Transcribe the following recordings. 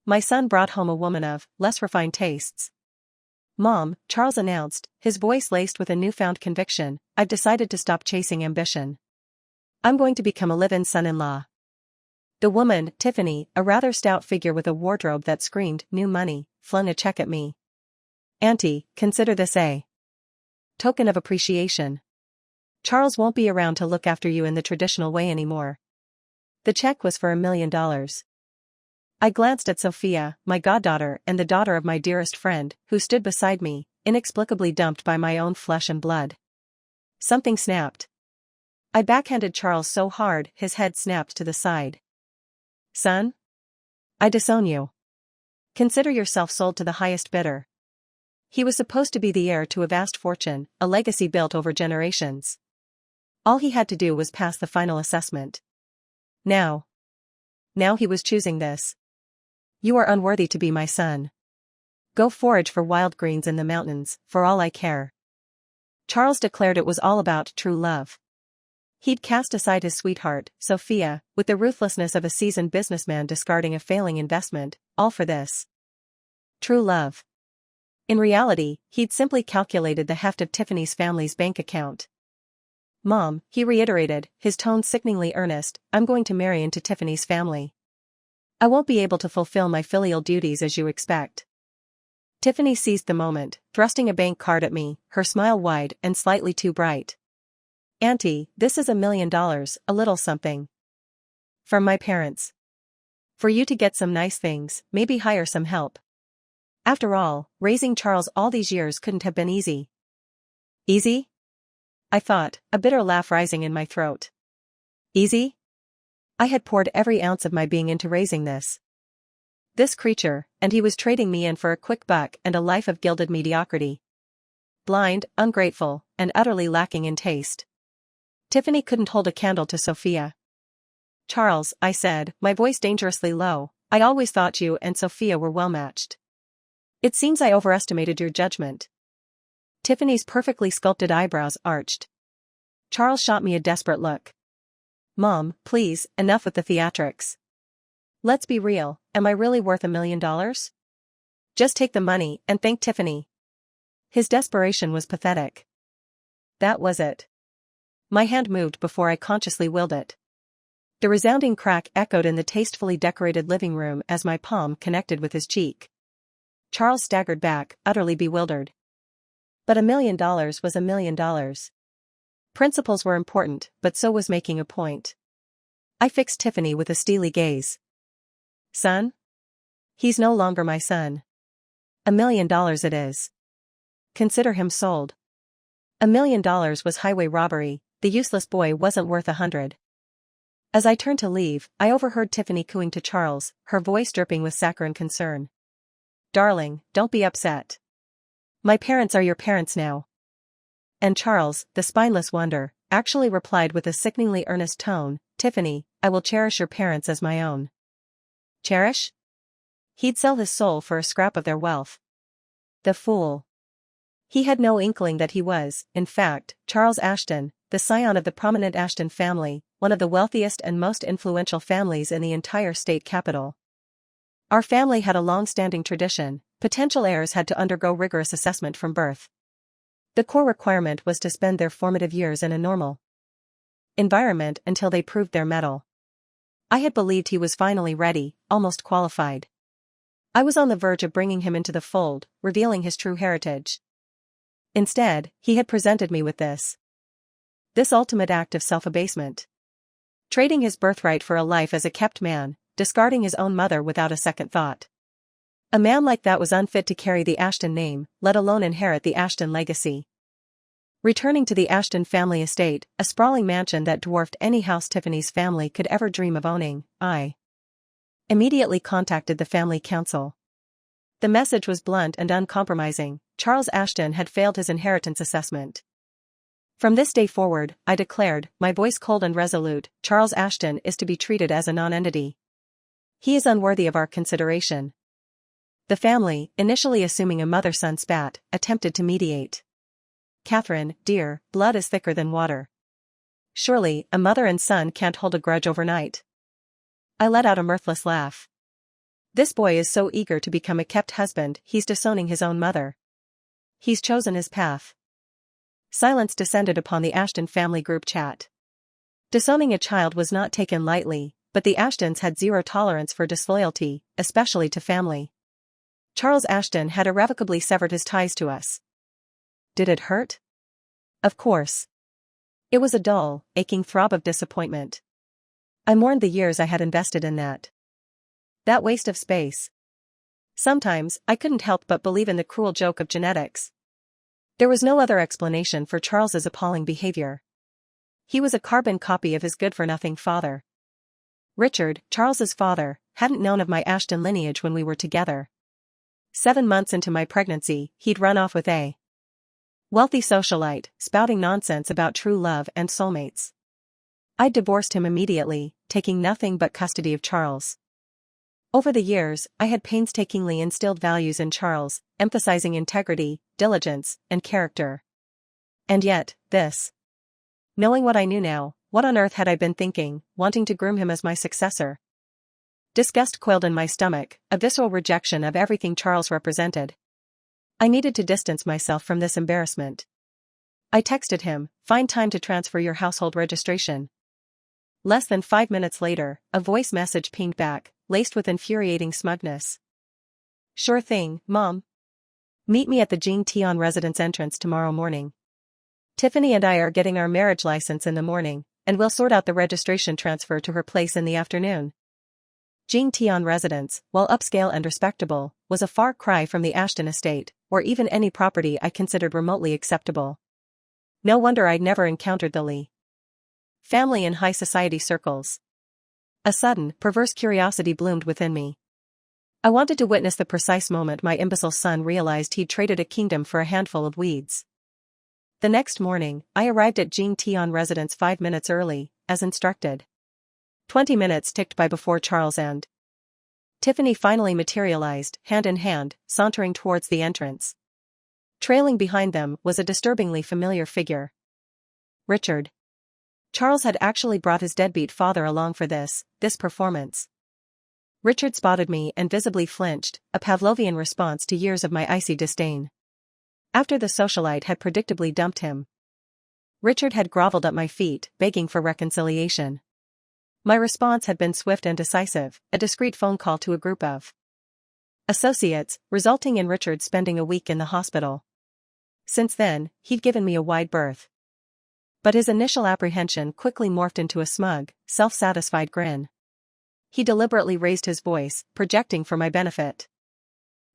My son brought home a woman of less refined tastes. Mom, Charles announced, his voice laced with a newfound conviction, I've decided to stop chasing ambition. I'm going to become a live-in son-in-law. The woman, Tiffany, a rather stout figure with a wardrobe that screamed new money, flung a check at me. Auntie, consider this a token of appreciation. Charles won't be around to look after you in the traditional way anymore. The check was for $1 million. I glanced at Sophia, my goddaughter and the daughter of my dearest friend, who stood beside me, inexplicably dumped by my own flesh and blood. Something snapped. I backhanded Charles so hard his head snapped to the side. Son? I disown you. Consider yourself sold to the highest bidder. He was supposed to be the heir to a vast fortune, a legacy built over generations. All he had to do was pass the final assessment. Now he was choosing this. You are unworthy to be my son. Go forage for wild greens in the mountains, for all I care. Charles declared it was all about true love. He'd cast aside his sweetheart, Sophia, with the ruthlessness of a seasoned businessman discarding a failing investment, all for this. True love. In reality, he'd simply calculated the heft of Tiffany's family's bank account. Mom, he reiterated, his tone sickeningly earnest, I'm going to marry into Tiffany's family. I won't be able to fulfill my filial duties as you expect. Tiffany seized the moment, thrusting a bank card at me, her smile wide and slightly too bright. Auntie, this is $1 million, a little something. From my parents. For you to get some nice things, maybe hire some help. After all, raising Charles all these years couldn't have been easy. Easy? I thought, a bitter laugh rising in my throat. Easy? I had poured every ounce of my being into raising this creature, and he was trading me in for a quick buck and a life of gilded mediocrity. Blind, ungrateful, and utterly lacking in taste. Tiffany couldn't hold a candle to Sophia. Charles, I said, my voice dangerously low, I always thought you and Sophia were well matched. It seems I overestimated your judgment. Tiffany's perfectly sculpted eyebrows arched. Charles shot me a desperate look. Mom, please, enough with the theatrics. Let's be real, am I really worth $1 million? Just take the money and thank Tiffany. His desperation was pathetic. That was it. My hand moved before I consciously willed it. The resounding crack echoed in the tastefully decorated living room as my palm connected with his cheek. Charles staggered back, utterly bewildered. But $1 million was $1 million. Principles were important, but so was making a point. I fixed Tiffany with a steely gaze. Son? He's no longer my son. $1 million it is. Consider him sold. $1 million was highway robbery, the useless boy wasn't worth 100. As I turned to leave, I overheard Tiffany cooing to Charles, her voice dripping with saccharine concern. Darling, don't be upset. My parents are your parents now. And Charles, the spineless wonder, actually replied with a sickeningly earnest tone, Tiffany, I will cherish your parents as my own. Cherish? He'd sell his soul for a scrap of their wealth. The fool. He had no inkling that he was, in fact, Charles Ashton, the scion of the prominent Ashton family, one of the wealthiest and most influential families in the entire state capital. Our family had a long-standing tradition. Potential heirs had to undergo rigorous assessment from birth. The core requirement was to spend their formative years in a normal environment until they proved their mettle. I had believed he was finally ready, almost qualified. I was on the verge of bringing him into the fold, revealing his true heritage. Instead, he had presented me with this ultimate act of self-abasement. Trading his birthright for a life as a kept man, discarding his own mother without a second thought. A man like that was unfit to carry the Ashton name, let alone inherit the Ashton legacy. Returning to the Ashton family estate, a sprawling mansion that dwarfed any house Tiffany's family could ever dream of owning, I immediately contacted the family council. The message was blunt and uncompromising. Charles Ashton had failed his inheritance assessment. From this day forward, I declared, my voice cold and resolute, Charles Ashton is to be treated as a non-entity. He is unworthy of our consideration. The family, initially assuming a mother-son spat, attempted to mediate. Catherine, dear, blood is thicker than water. Surely, a mother and son can't hold a grudge overnight. I let out a mirthless laugh. This boy is so eager to become a kept husband, he's disowning his own mother. He's chosen his path. Silence descended upon the Ashton family group chat. Disowning a child was not taken lightly, but the Ashtons had zero tolerance for disloyalty, especially to family. Charles Ashton had irrevocably severed his ties to us. Did it hurt? Of course. It was a dull, aching throb of disappointment. I mourned the years I had invested in that waste of space. Sometimes, I couldn't help but believe in the cruel joke of genetics. There was no other explanation for Charles's appalling behavior. He was a carbon copy of his good-for-nothing father. Richard, Charles's father, hadn't known of my Ashton lineage when we were together. 7 months into my pregnancy, he'd run off with a wealthy socialite, spouting nonsense about true love and soulmates. I'd divorced him immediately, taking nothing but custody of Charles. Over the years, I had painstakingly instilled values in Charles, emphasizing integrity, diligence, and character. And yet, this. Knowing what I knew now, what on earth had I been thinking, wanting to groom him as my successor? Disgust quailed in my stomach, a visceral rejection of everything Charles represented. I needed to distance myself from this embarrassment. I texted him, "Find time to transfer your household registration." Less than 5 minutes later, a voice message pinged back, laced with infuriating smugness. "Sure thing, Mom. Meet me at the Jing Tian residence entrance tomorrow morning. Tiffany and I are getting our marriage license in the morning, and we'll sort out the registration transfer to her place in the afternoon." Jing Tian residence, while upscale and respectable, was a far cry from the Ashton estate, or even any property I considered remotely acceptable. No wonder I'd never encountered the Lee family in high society circles. A sudden, perverse curiosity bloomed within me. I wanted to witness the precise moment my imbecile son realized he'd traded a kingdom for a handful of weeds. The next morning, I arrived at Jing Tian residence 5 minutes early, as instructed. 20 minutes ticked by before Charles and Tiffany finally materialized, hand in hand, sauntering towards the entrance. Trailing behind them was a disturbingly familiar figure. Richard. Charles had actually brought his deadbeat father along for this performance. Richard spotted me and visibly flinched, a Pavlovian response to years of my icy disdain. After the socialite had predictably dumped him, Richard had groveled at my feet, begging for reconciliation. My response had been swift and decisive, a discreet phone call to a group of associates, resulting in Richard spending a week in the hospital. Since then, he'd given me a wide berth. But his initial apprehension quickly morphed into a smug, self-satisfied grin. He deliberately raised his voice, projecting for my benefit.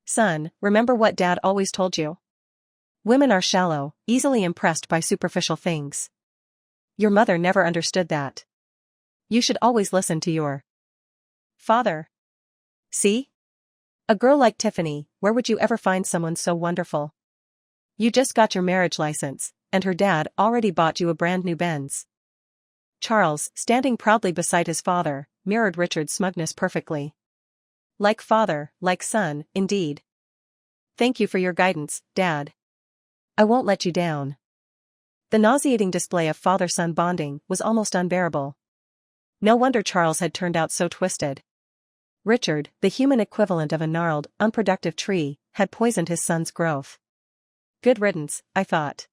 "Son, remember what Dad always told you? Women are shallow, easily impressed by superficial things. Your mother never understood that. You should always listen to your father. See? A girl like Tiffany, where would you ever find someone so wonderful? You just got your marriage license, and her dad already bought you a brand new Benz." Charles, standing proudly beside his father, mirrored Richard's smugness perfectly. Like father, like son, indeed. "Thank you for your guidance, Dad. I won't let you down." The nauseating display of father-son bonding was almost unbearable. No wonder Charles had turned out so twisted. Richard, the human equivalent of a gnarled, unproductive tree, had poisoned his son's growth. Good riddance, I thought.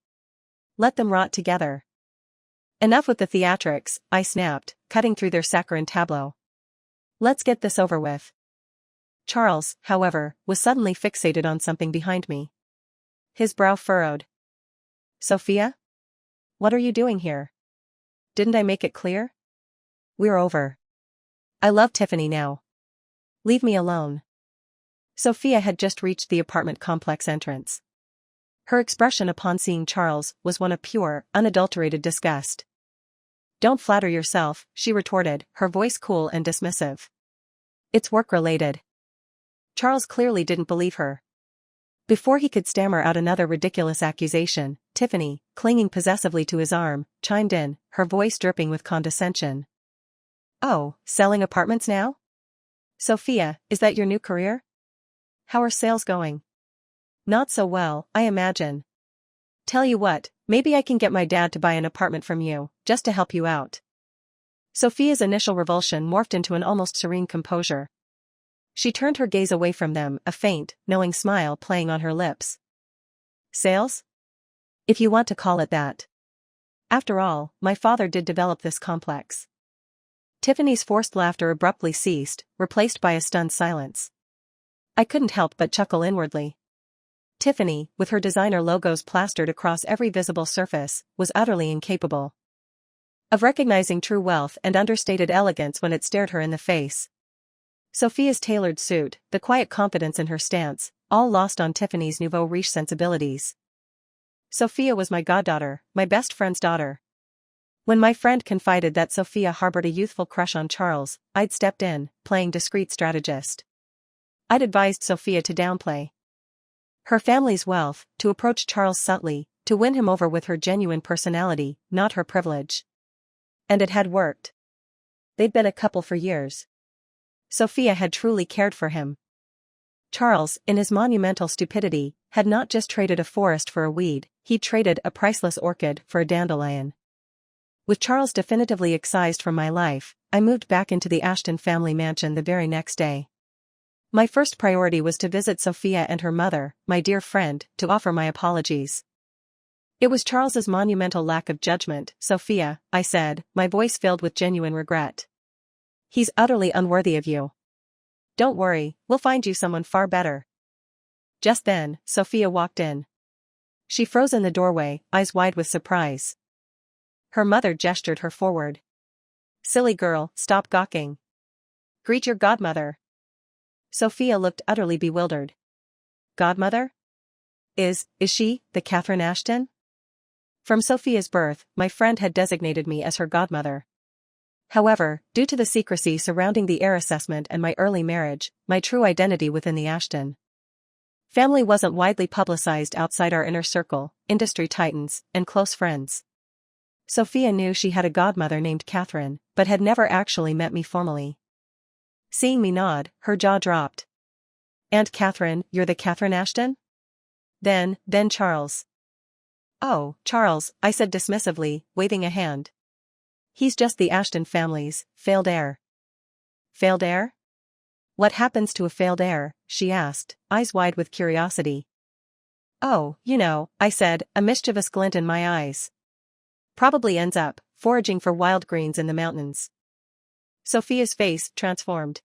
Let them rot together. Enough with the theatrics, I snapped, cutting through their saccharine tableau. Let's get this over with. Charles, however, was suddenly fixated on something behind me. His brow furrowed. "Sophia? What are you doing here? Didn't I make it clear? We're over. I love Tiffany now. Leave me alone." Sophia had just reached the apartment complex entrance. Her expression upon seeing Charles was one of pure, unadulterated disgust. "Don't flatter yourself," she retorted, her voice cool and dismissive. "It's work-related." Charles clearly didn't believe her. Before he could stammer out another ridiculous accusation, Tiffany, clinging possessively to his arm, chimed in, her voice dripping with condescension. "Oh, selling apartments now? Sophia, is that your new career? How are sales going?" "Not so well, I imagine. Tell you what, maybe I can get my dad to buy an apartment from you, just to help you out." Sophia's initial revulsion morphed into an almost serene composure. She turned her gaze away from them, a faint, knowing smile playing on her lips. Sales? If you want to call it that. After all, my father did develop this complex. Tiffany's forced laughter abruptly ceased, replaced by a stunned silence. I couldn't help but chuckle inwardly. Tiffany, with her designer logos plastered across every visible surface, was utterly incapable of recognizing true wealth and understated elegance when it stared her in the face. Sophia's tailored suit, the quiet confidence in her stance, all lost on Tiffany's nouveau riche sensibilities. Sophia was my goddaughter, my best friend's daughter. When my friend confided that Sophia harbored a youthful crush on Charles, I'd stepped in, playing discreet strategist. I'd advised Sophia to downplay her family's wealth, to approach Charles subtly, to win him over with her genuine personality, not her privilege. And it had worked. They'd been a couple for years. Sophia had truly cared for him. Charles, in his monumental stupidity, had not just traded a forest for a weed, he'd traded a priceless orchid for a dandelion. With Charles definitively excised from my life, I moved back into the Ashton family mansion the very next day. My first priority was to visit Sophia and her mother, my dear friend, to offer my apologies. It was Charles's monumental lack of judgment, Sophia, I said, my voice filled with genuine regret. He's utterly unworthy of you. Don't worry, we'll find you someone far better. Just then, Sophia walked in. She froze in the doorway, eyes wide with surprise. Her mother gestured her forward. Silly girl, stop gawking. Greet your godmother. Sophia looked utterly bewildered. Godmother? Is she, the Catherine Ashton? From Sophia's birth, my friend had designated me as her godmother. However, due to the secrecy surrounding the heir assessment and my early marriage, my true identity within the Ashton family wasn't widely publicized outside our inner circle, industry titans, and close friends. Sophia knew she had a godmother named Catherine, but had never actually met me formally. Seeing me nod, her jaw dropped. Aunt Catherine, you're the Catherine Ashton? Then Charles. Oh, Charles, I said dismissively, waving a hand. He's just the Ashton family's failed heir. Failed heir? What happens to a failed heir? She asked, eyes wide with curiosity. Oh, I said, a mischievous glint in my eyes. Probably ends up foraging for wild greens in the mountains. Sophia's face transformed.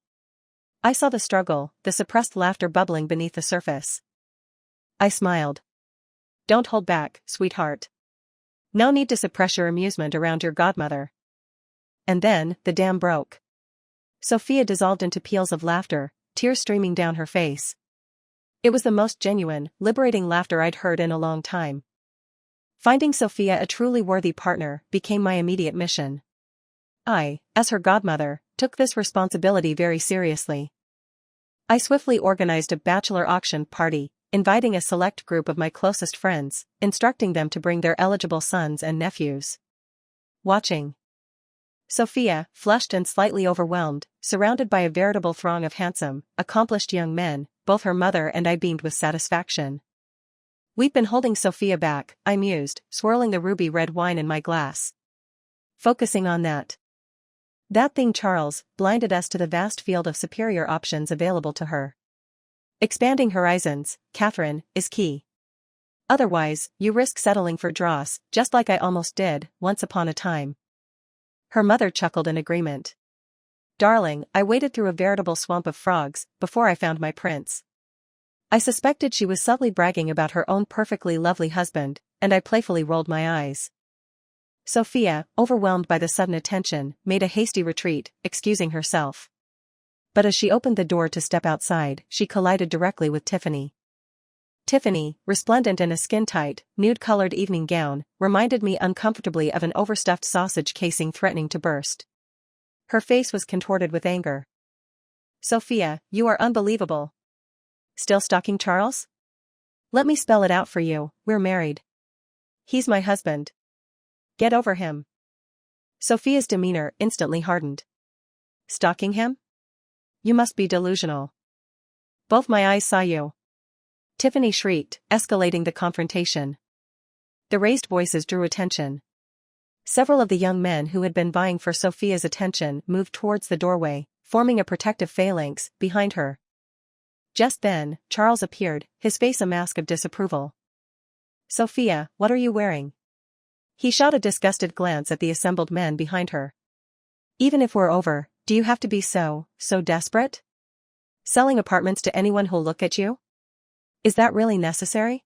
I saw the struggle, the suppressed laughter bubbling beneath the surface. I smiled. Don't hold back, sweetheart. No need to suppress your amusement around your godmother. And then, the dam broke. Sophia dissolved into peals of laughter, tears streaming down her face. It was the most genuine, liberating laughter I'd heard in a long time. Finding Sophia a truly worthy partner became my immediate mission. I, as her godmother, took this responsibility very seriously. I swiftly organized a bachelor auction party, inviting a select group of my closest friends, instructing them to bring their eligible sons and nephews. Watching Sophia, flushed and slightly overwhelmed, surrounded by a veritable throng of handsome, accomplished young men, both her mother and I beamed with satisfaction. We'd been holding Sophia back, I mused, swirling the ruby red wine in my glass. Focusing on that thing Charles, blinded us to the vast field of superior options available to her. Expanding horizons, Catherine, is key. Otherwise, you risk settling for dross, just like I almost did, once upon a time. Her mother chuckled in agreement. Darling, I waded through a veritable swamp of frogs, before I found my prince. I suspected she was subtly bragging about her own perfectly lovely husband, and I playfully rolled my eyes. Sophia, overwhelmed by the sudden attention, made a hasty retreat, excusing herself. But as she opened the door to step outside, she collided directly with Tiffany. Tiffany, resplendent in a skin-tight, nude-colored evening gown, reminded me uncomfortably of an overstuffed sausage casing threatening to burst. Her face was contorted with anger. Sophia, you are unbelievable. Still stalking Charles? Let me spell it out for you, we're married. He's my husband. Get over him. Sophia's demeanor instantly hardened. Stalking him? You must be delusional. Both my eyes saw you. Tiffany shrieked, escalating the confrontation. The raised voices drew attention. Several of the young men who had been vying for Sophia's attention moved towards the doorway, forming a protective phalanx behind her. Just then, Charles appeared, his face a mask of disapproval. "Sophia, what are you wearing?" He shot a disgusted glance at the assembled men behind her. "Even if we're over, do you have to be so desperate? Selling apartments to anyone who'll look at you? Is that really necessary?"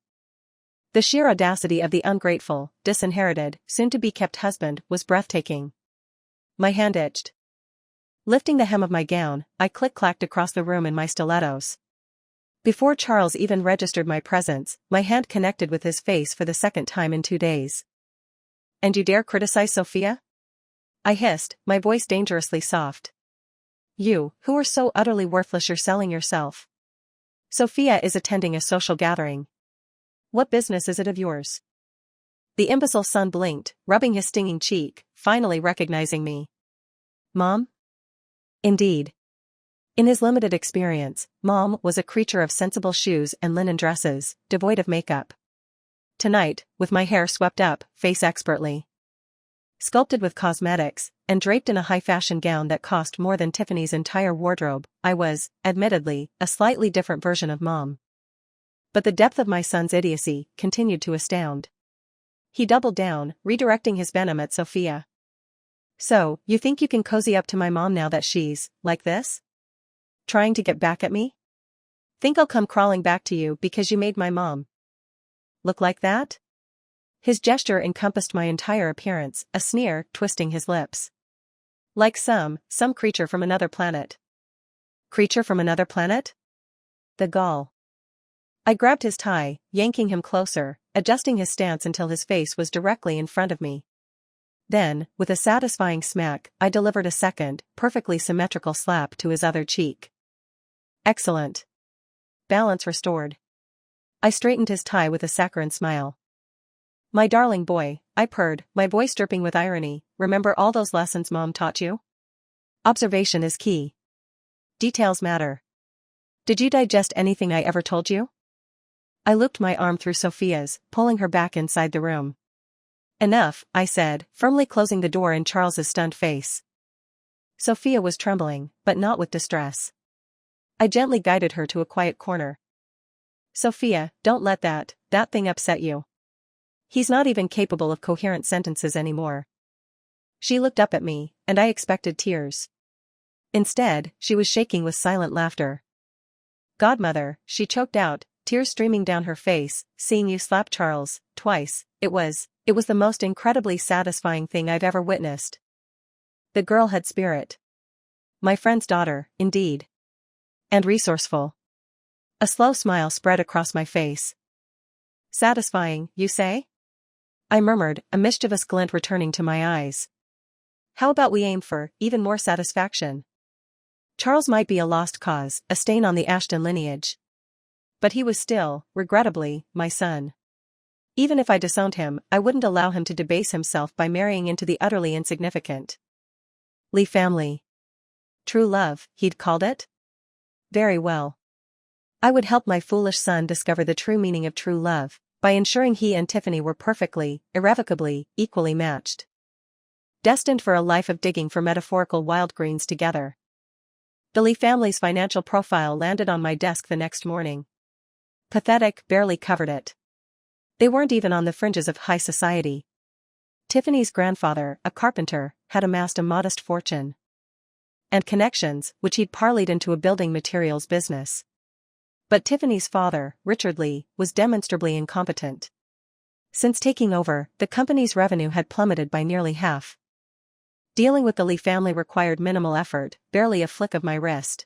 The sheer audacity of the ungrateful, disinherited, soon-to-be-kept husband was breathtaking. My hand itched. Lifting the hem of my gown, I click-clacked across the room in my stilettos. Before Charles even registered my presence, my hand connected with his face for the second time in 2 days. "And you dare criticize Sophia?" I hissed, my voice dangerously soft. "You, who are so utterly worthless, you're selling yourself. Sophia is attending a social gathering. What business is it of yours?" The imbecile's son blinked, rubbing his stinging cheek, finally recognizing me. "Mom?" Indeed. In his limited experience, Mom was a creature of sensible shoes and linen dresses, devoid of makeup. Tonight, with my hair swept up, face expertly sculpted with cosmetics, and draped in a high-fashion gown that cost more than Tiffany's entire wardrobe, I was, admittedly, a slightly different version of Mom. But the depth of my son's idiocy continued to astound. He doubled down, redirecting his venom at Sophia. "So, you think you can cozy up to my mom now that she's, like this? Trying to get back at me? Think I'll come crawling back to you because you made my mom look like that?" His gesture encompassed my entire appearance, a sneer twisting his lips. "Like some creature from another planet." Creature from another planet? The gall. I grabbed his tie, yanking him closer, adjusting his stance until his face was directly in front of me. Then, with a satisfying smack, I delivered a second, perfectly symmetrical slap to his other cheek. Excellent. Balance restored. I straightened his tie with a saccharine smile. "My darling boy," I purred, my voice dripping with irony, "remember all those lessons Mom taught you? Observation is key. Details matter. Did you digest anything I ever told you?" I looped my arm through Sophia's, pulling her back inside the room. "Enough," I said, firmly closing the door in Charles's stunned face. Sophia was trembling, but not with distress. I gently guided her to a quiet corner. "Sophia, don't let that thing upset you. He's not even capable of coherent sentences anymore." She looked up at me, and I expected tears. Instead, she was shaking with silent laughter. "Godmother," she choked out, tears streaming down her face, "seeing you slap Charles, twice, it was the most incredibly satisfying thing I've ever witnessed." The girl had spirit. My friend's daughter, indeed. And resourceful. A slow smile spread across my face. "Satisfying, you say?" I murmured, a mischievous glint returning to my eyes. "How about we aim for even more satisfaction? Charles might be a lost cause, a stain on the Ashton lineage. But he was still, regrettably, my son. Even if I disowned him, I wouldn't allow him to debase himself by marrying into the utterly insignificant Lee family. True love, he'd called it? Very well. I would help my foolish son discover the true meaning of true love, by ensuring he and Tiffany were perfectly, irrevocably, equally matched. Destined for a life of digging for metaphorical wild greens together. The Lee family's financial profile landed on my desk the next morning. Pathetic barely covered it. They weren't even on the fringes of high society. Tiffany's grandfather, a carpenter, had amassed a modest fortune and connections, which he'd parlayed into a building materials business. But Tiffany's father, Richard Lee, was demonstrably incompetent. Since taking over, the company's revenue had plummeted by nearly half. Dealing with the Lee family required minimal effort, barely a flick of my wrist.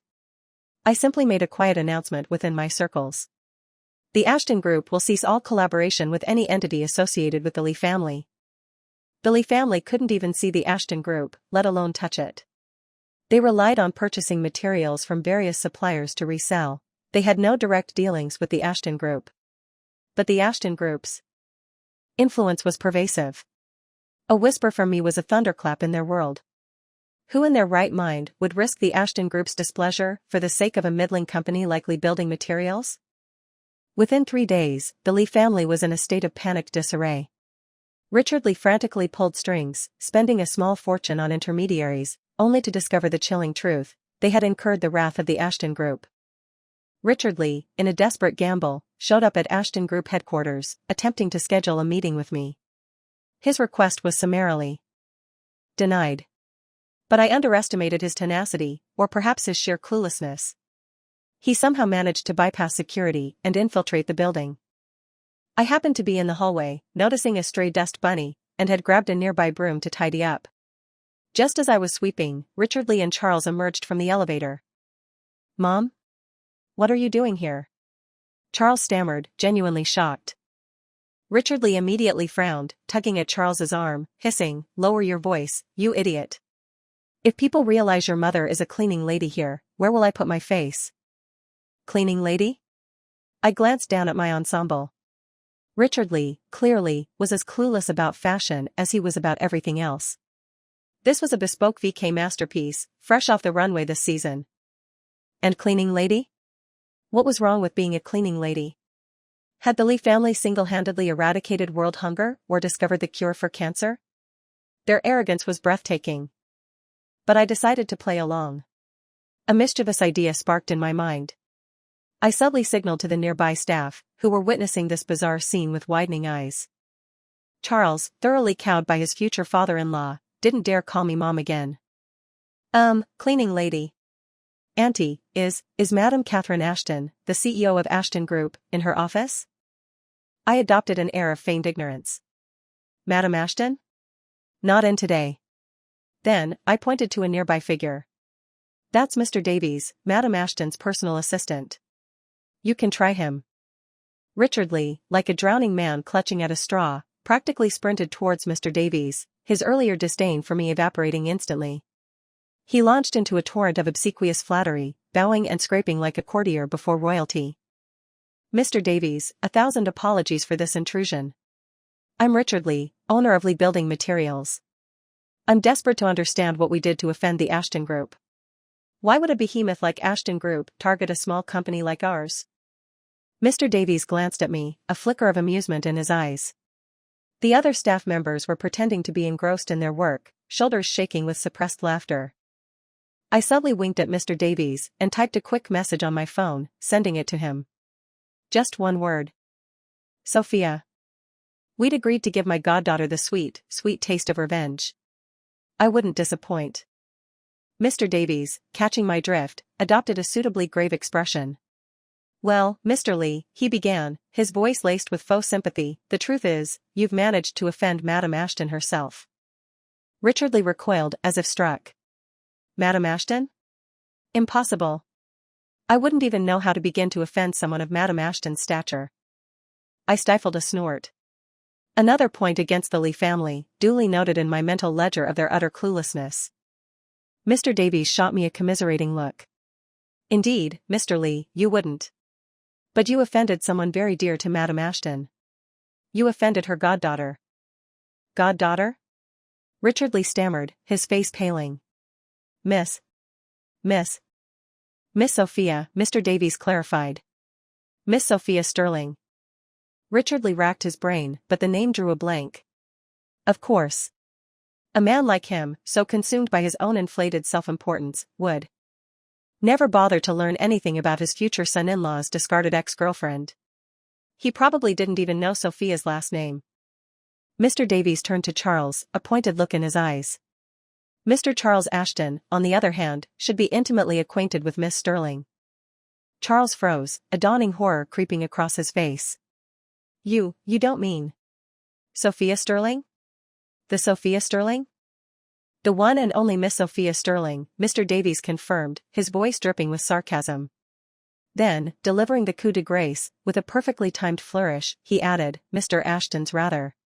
I simply made a quiet announcement within my circles. The Ashton Group will cease all collaboration with any entity associated with the Lee family. The Lee family couldn't even see the Ashton Group, let alone touch it. They relied on purchasing materials from various suppliers to resell. They had no direct dealings with the Ashton Group. But the Ashton Group's influence was pervasive. A whisper from me was a thunderclap in their world. Who in their right mind would risk the Ashton Group's displeasure for the sake of a middling company like Lee Building Materials? Within 3 days, the Lee family was in a state of panicked disarray. Richard Lee frantically pulled strings, spending a small fortune on intermediaries, only to discover the chilling truth. they had incurred the wrath of the Ashton Group. Richard Lee, in a desperate gamble, showed up at Ashton Group headquarters, attempting to schedule a meeting with me. His request was summarily denied. But I underestimated his tenacity, or perhaps his sheer cluelessness. He somehow managed to bypass security and infiltrate the building. I happened to be in the hallway, noticing a stray dust bunny, and had grabbed a nearby broom to tidy up. Just as I was sweeping, Richard Lee and Charles emerged from the elevator. "Mom? What are you doing here?" Charles stammered, genuinely shocked. Richard Lee immediately frowned, tugging at Charles's arm, hissing, "Lower your voice, you idiot. If people realize your mother is a cleaning lady here, where will I put my face?" "Cleaning lady?" I glanced down at my ensemble. Richard Lee, clearly, was as clueless about fashion as he was about everything else. This was a bespoke VK masterpiece, fresh off the runway this season. And cleaning lady? What was wrong with being a cleaning lady? Had the Lee family single-handedly eradicated world hunger or discovered the cure for cancer? Their arrogance was breathtaking. But I decided to play along. A mischievous idea sparked in my mind. I subtly signaled to the nearby staff, who were witnessing this bizarre scene with widening eyes. Charles, thoroughly cowed by his future father-in-law, didn't dare call me Mom again. Cleaning lady. Auntie, is Madam Catherine Ashton, the CEO of Ashton Group, in her office?" I adopted an air of feigned ignorance. "Madam Ashton? Not in today." Then, I pointed to a nearby figure. "That's Mr. Davies, Madam Ashton's personal assistant. You can try him." Richard Lee, like a drowning man clutching at a straw, practically sprinted towards Mr. Davies, his earlier disdain for me evaporating instantly. He launched into a torrent of obsequious flattery, bowing and scraping like a courtier before royalty. "Mr. Davies, 1,000 apologies for this intrusion. I'm Richard Lee, owner of Lee Building Materials. I'm desperate to understand what we did to offend the Ashton Group. Why would a behemoth like Ashton Group target a small company like ours?" Mr. Davies glanced at me, a flicker of amusement in his eyes. The other staff members were pretending to be engrossed in their work, shoulders shaking with suppressed laughter. I subtly winked at Mr. Davies and typed a quick message on my phone, sending it to him. Just one word. Sophia. We'd agreed to give my goddaughter the sweet, sweet taste of revenge. I wouldn't disappoint. Mr. Davies, catching my drift, adopted a suitably grave expression. "Well, Mr. Lee," he began, his voice laced with faux sympathy, "the truth is, you've managed to offend Madam Ashton herself." Richard Lee recoiled as if struck. "Madam Ashton? Impossible. I wouldn't even know how to begin to offend someone of Madam Ashton's stature." I stifled a snort. Another point against the Lee family, duly noted in my mental ledger of their utter cluelessness. Mr. Davies shot me a commiserating look. "Indeed, Mr. Lee, you wouldn't. But you offended someone very dear to Madam Ashton. You offended her goddaughter." "Goddaughter?" Richard Lee stammered, his face paling. Miss Sophia," Mr. Davies clarified. "Miss Sophia Sterling." Richard Lee racked his brain, but the name drew a blank. Of course. A man like him, so consumed by his own inflated self-importance, would never bother to learn anything about his future son-in-law's discarded ex-girlfriend. He probably didn't even know Sophia's last name. Mr. Davies turned to Charles, a pointed look in his eyes. Mr. Charles Ashton, on the other hand, should be intimately acquainted with Miss Sterling. Charles froze, a dawning horror creeping across his face. You don't mean Sophia Sterling? The Sophia Sterling?" "The one and only Miss Sophia Sterling," Mr. Davies confirmed, his voice dripping with sarcasm. Then, delivering the coup de grace, with a perfectly timed flourish, he added, "Mr. Ashton's rather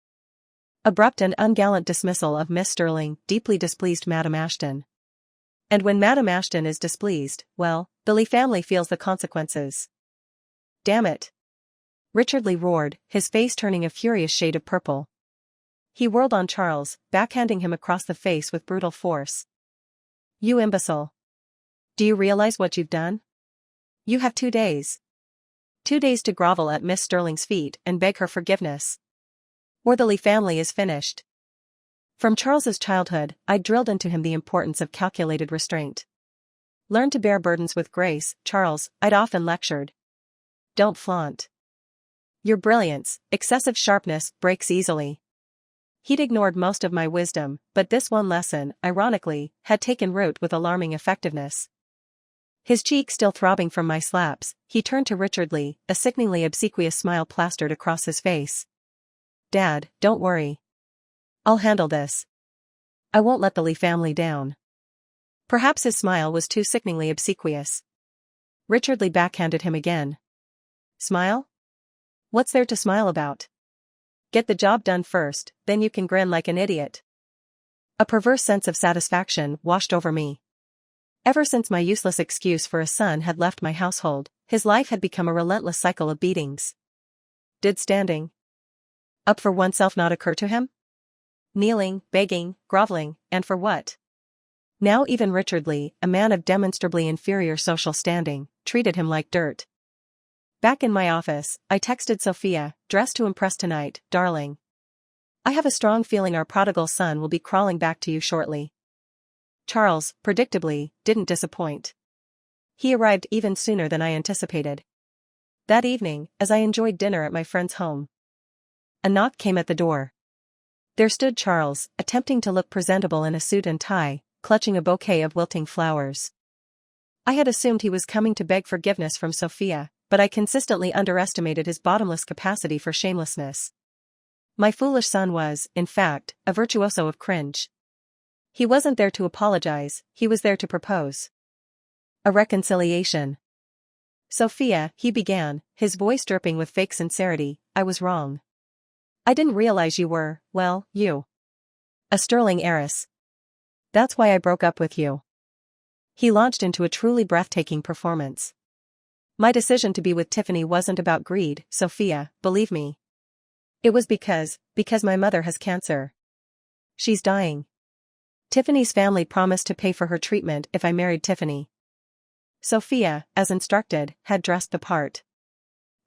abrupt and ungallant dismissal of Miss Sterling deeply displeased Madam Ashton. And when Madam Ashton is displeased, well, the Lee family feels the consequences." "Damn it!" Richard Lee roared, his face turning a furious shade of purple. He whirled on Charles, backhanding him across the face with brutal force. "You imbecile. Do you realize what you've done? You have 2 days. 2 days to grovel at Miss Sterling's feet and beg her forgiveness. Or the Lee family is finished." From Charles's childhood, I drilled into him the importance of calculated restraint. Learn to bear burdens with grace, Charles, I'd often lectured. Don't flaunt your brilliance, excessive sharpness breaks easily. He'd ignored most of my wisdom, but this one lesson, ironically, had taken root with alarming effectiveness. His cheek still throbbing from my slaps, he turned to Richard Lee, a sickeningly obsequious smile plastered across his face. Dad, don't worry. I'll handle this. I won't let the Lee family down. Perhaps his smile was too sickeningly obsequious. Richard Lee backhanded him again. Smile? What's there to smile about? Get the job done first, then you can grin like an idiot. A perverse sense of satisfaction washed over me. Ever since my useless excuse for a son had left my household, his life had become a relentless cycle of beatings. Did standing up for oneself not occur to him? Kneeling, begging, groveling, and for what? Now even Richard Lee, a man of demonstrably inferior social standing, treated him like dirt. Back in my office, I texted Sophia, dressed to impress tonight, darling. I have a strong feeling our prodigal son will be crawling back to you shortly. Charles, predictably, didn't disappoint. He arrived even sooner than I anticipated. That evening, as I enjoyed dinner at my friend's home, a knock came at the door. There stood Charles, attempting to look presentable in a suit and tie, clutching a bouquet of wilting flowers. I had assumed he was coming to beg forgiveness from Sophia, but I consistently underestimated his bottomless capacity for shamelessness. My foolish son was, in fact, a virtuoso of cringe. He wasn't there to apologize, he was there to propose a reconciliation. Sophia, he began, his voice dripping with fake sincerity, I was wrong. I didn't realize you were, well, a sterling heiress. That's why I broke up with you. He launched into a truly breathtaking performance. My decision to be with Tiffany wasn't about greed, Sophia, believe me. It was because my mother has cancer. She's dying. Tiffany's family promised to pay for her treatment if I married Tiffany. Sophia, as instructed, had dressed the part.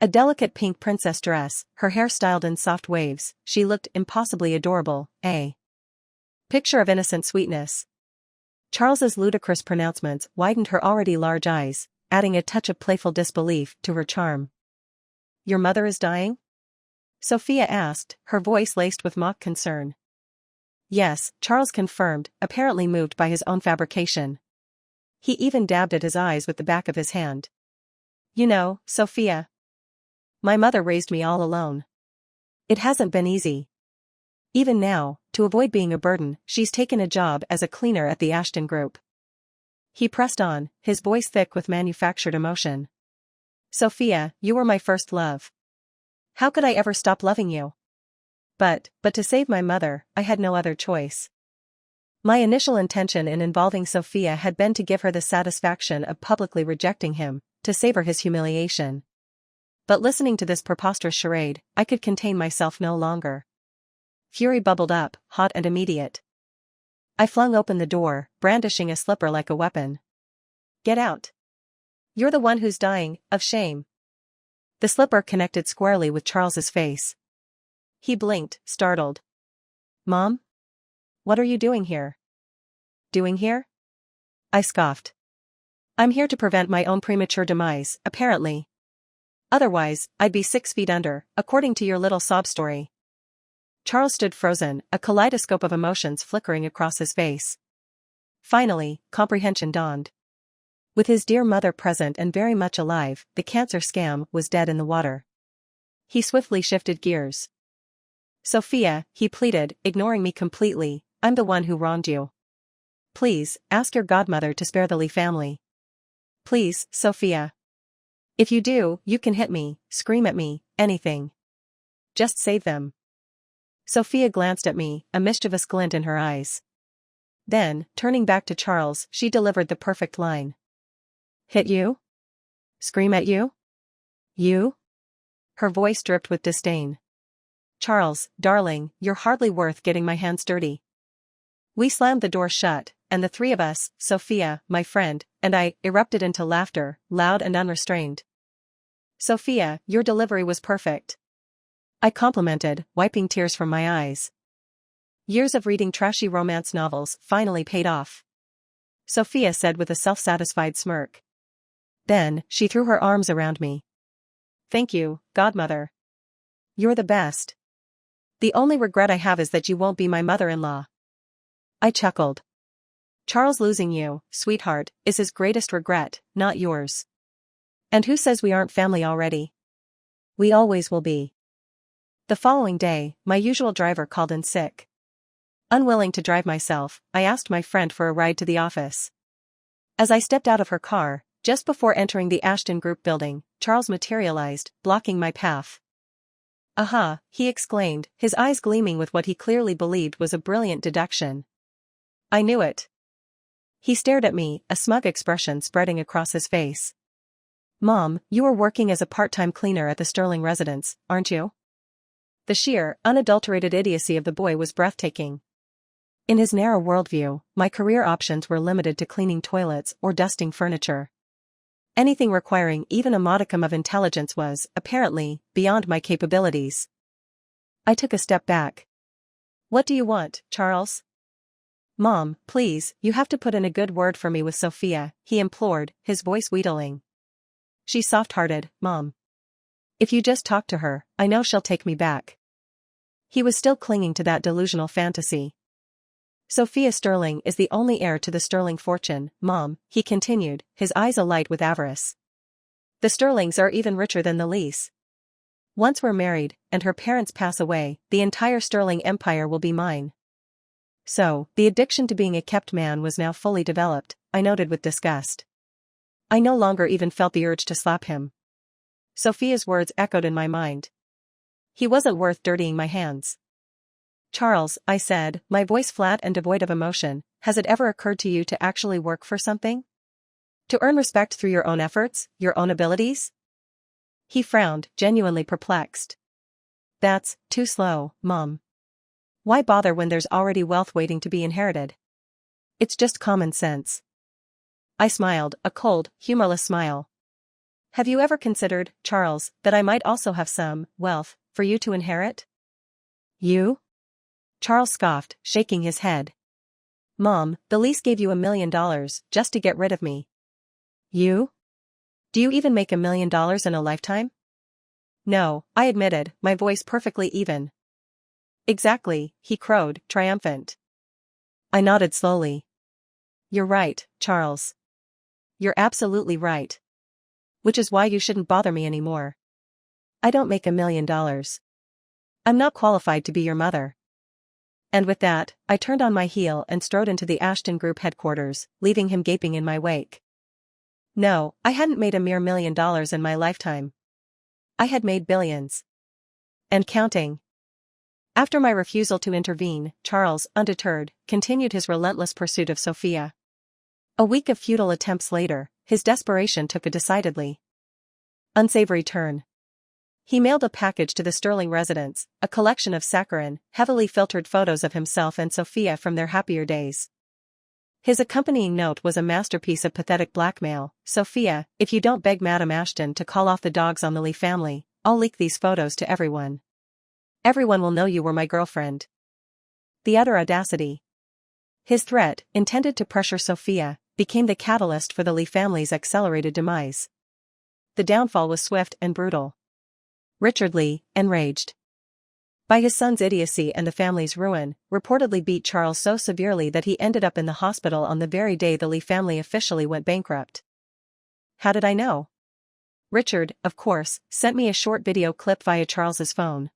A delicate pink princess dress, her hair styled in soft waves, she looked impossibly adorable, a picture of innocent sweetness. Charles's ludicrous pronouncements widened her already large eyes, adding a touch of playful disbelief to her charm. Your mother is dying? Sophia asked, her voice laced with mock concern. Yes, Charles confirmed, apparently moved by his own fabrication. He even dabbed at his eyes with the back of his hand. You know, Sophia, my mother raised me all alone. It hasn't been easy. Even now, to avoid being a burden, she's taken a job as a cleaner at the Ashton Group. He pressed on, his voice thick with manufactured emotion. Sophia, you were my first love. How could I ever stop loving you? But to save my mother, I had no other choice. My initial intention in involving Sophia had been to give her the satisfaction of publicly rejecting him, to savor his humiliation. But listening to this preposterous charade, I could contain myself no longer. Fury bubbled up, hot and immediate. I flung open the door, brandishing a slipper like a weapon. Get out. You're the one who's dying, of shame. The slipper connected squarely with Charles's face. He blinked, startled. Mom? What are you doing here? Doing here? I scoffed. I'm here to prevent my own premature demise, apparently. Otherwise, I'd be 6 feet under, according to your little sob story. Charles stood frozen, a kaleidoscope of emotions flickering across his face. Finally, comprehension dawned. With his dear mother present and very much alive, the cancer scam was dead in the water. He swiftly shifted gears. Sophia, he pleaded, ignoring me completely, I'm the one who wronged you. Please, ask your godmother to spare the Lee family. Please, Sophia. If you do, you can hit me, scream at me, anything. Just save them. Sophia glanced at me, a mischievous glint in her eyes. Then, turning back to Charles, she delivered the perfect line. Hit you? Scream at you? You? Her voice dripped with disdain. Charles, darling, you're hardly worth getting my hands dirty. We slammed the door shut, and the three of us, Sophia, my friend, and I, erupted into laughter, loud and unrestrained. Sophia, your delivery was perfect. I complimented, wiping tears from my eyes. Years of reading trashy romance novels finally paid off. Sophia said with a self-satisfied smirk. Then, she threw her arms around me. Thank you, godmother. You're the best. The only regret I have is that you won't be my mother-in-law. I chuckled. Charles losing you, sweetheart, is his greatest regret, not yours. And who says we aren't family already? We always will be. The following day, my usual driver called in sick. Unwilling to drive myself, I asked my friend for a ride to the office. As I stepped out of her car, just before entering the Ashton Group building, Charles materialized, blocking my path. Aha, he exclaimed, his eyes gleaming with what he clearly believed was a brilliant deduction. I knew it. He stared at me, a smug expression spreading across his face. Mom, you are working as a part-time cleaner at the Sterling residence, aren't you? The sheer, unadulterated idiocy of the boy was breathtaking. In his narrow worldview, my career options were limited to cleaning toilets or dusting furniture. Anything requiring even a modicum of intelligence was, apparently, beyond my capabilities. I took a step back. What do you want, Charles? Mom, please, you have to put in a good word for me with Sophia, he implored, his voice wheedling. She's soft-hearted, Mom. If you just talk to her, I know she'll take me back. He was still clinging to that delusional fantasy. Sophia Sterling is the only heir to the Sterling fortune, Mom, he continued, his eyes alight with avarice. The Sterlings are even richer than the Lees. Once we're married, and her parents pass away, the entire Sterling empire will be mine. So, the addiction to being a kept man was now fully developed, I noted with disgust. I no longer even felt the urge to slap him. Sophia's words echoed in my mind. He wasn't worth dirtying my hands. Charles, I said, my voice flat and devoid of emotion, has it ever occurred to you to actually work for something? To earn respect through your own efforts, your own abilities? He frowned, genuinely perplexed. That's too slow, Mom. Why bother when there's already wealth waiting to be inherited? It's just common sense. I smiled, a cold, humorless smile. Have you ever considered, Charles, that I might also have some wealth for you to inherit? You? Charles scoffed, shaking his head. Mom, the lease gave you $1 million just to get rid of me. You? Do you even make $1 million in a lifetime? No, I admitted, my voice perfectly even. Exactly, he crowed, triumphant. I nodded slowly. You're right, Charles. You're absolutely right. Which is why you shouldn't bother me anymore. I don't make $1 million. I'm not qualified to be your mother. And with that, I turned on my heel and strode into the Ashton Group headquarters, leaving him gaping in my wake. No, I hadn't made a mere $1 million in my lifetime. I had made billions. And counting. After my refusal to intervene, Charles, undeterred, continued his relentless pursuit of Sophia. A week of futile attempts later, his desperation took a decidedly unsavory turn. He mailed a package to the Sterling residence, a collection of saccharine, heavily filtered photos of himself and Sophia from their happier days. His accompanying note was a masterpiece of pathetic blackmail. Sophia, if you don't beg Madame Ashton to call off the dogs on the Lee family, I'll leak these photos to everyone. Everyone will know you were my girlfriend. The utter audacity. His threat, intended to pressure Sophia, became the catalyst for the Lee family's accelerated demise. The downfall was swift and brutal. Richard Lee, enraged by his son's idiocy and the family's ruin, reportedly beat Charles so severely that he ended up in the hospital on the very day the Lee family officially went bankrupt. How did I know? Richard, of course, sent me a short video clip via Charles's phone.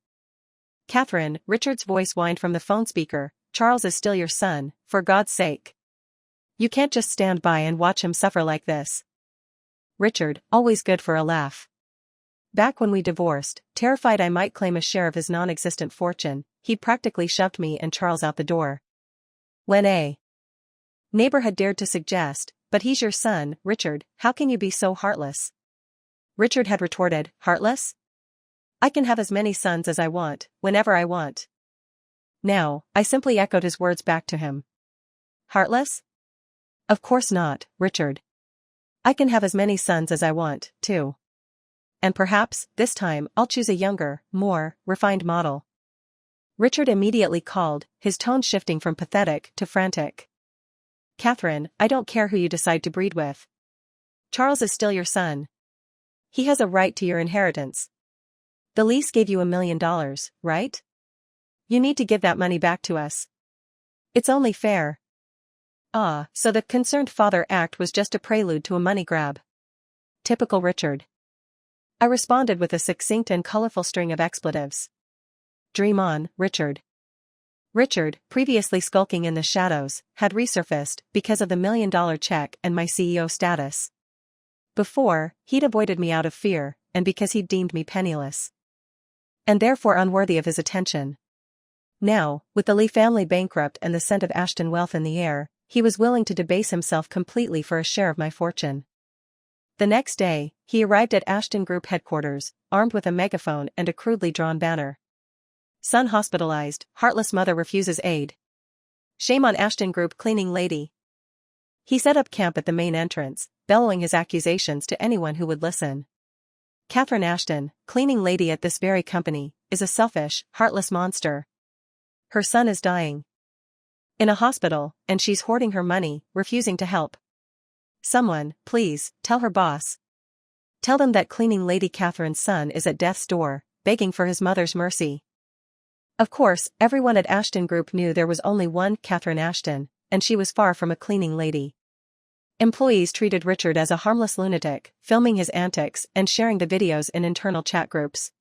Catherine, Richard's voice whined from the phone speaker, Charles is still your son, for God's sake. You can't just stand by and watch him suffer like this. Richard, always good for a laugh. Back when we divorced, terrified I might claim a share of his non-existent fortune, he'd practically shoved me and Charles out the door. When a neighbor had dared to suggest, but he's your son, Richard, how can you be so heartless? Richard had retorted, heartless? I can have as many sons as I want, whenever I want. Now, I simply echoed his words back to him. Heartless? Of course not, Richard. I can have as many sons as I want, too. And perhaps, this time, I'll choose a younger, more refined model. Richard immediately called, his tone shifting from pathetic to frantic. Catherine, I don't care who you decide to breed with. Charles is still your son. He has a right to your inheritance. The lease gave you $1 million, right? You need to give that money back to us. It's only fair. Ah, so the concerned father act was just a prelude to a money grab. Typical Richard. I responded with a succinct and colorful string of expletives. Dream on, Richard. Richard, previously skulking in the shadows, had resurfaced because of the $1 million check and my CEO status. Before, he'd avoided me out of fear, and because he'd deemed me penniless. And therefore unworthy of his attention. Now, with the Lee family bankrupt and the scent of Ashton wealth in the air, he was willing to debase himself completely for a share of my fortune. The next day, he arrived at Ashton Group headquarters, armed with a megaphone and a crudely drawn banner. Son hospitalized, heartless mother refuses aid. Shame on Ashton Group cleaning lady. He set up camp at the main entrance, bellowing his accusations to anyone who would listen. Catherine Ashton, cleaning lady at this very company, is a selfish, heartless monster. Her son is dying. In a hospital, and she's hoarding her money, refusing to help. Someone, please, tell her boss. Tell them that cleaning lady Catherine's son is at death's door, begging for his mother's mercy. Of course, everyone at Ashton Group knew there was only one Catherine Ashton, and she was far from a cleaning lady. Employees treated Richard as a harmless lunatic, filming his antics and sharing the videos in internal chat groups.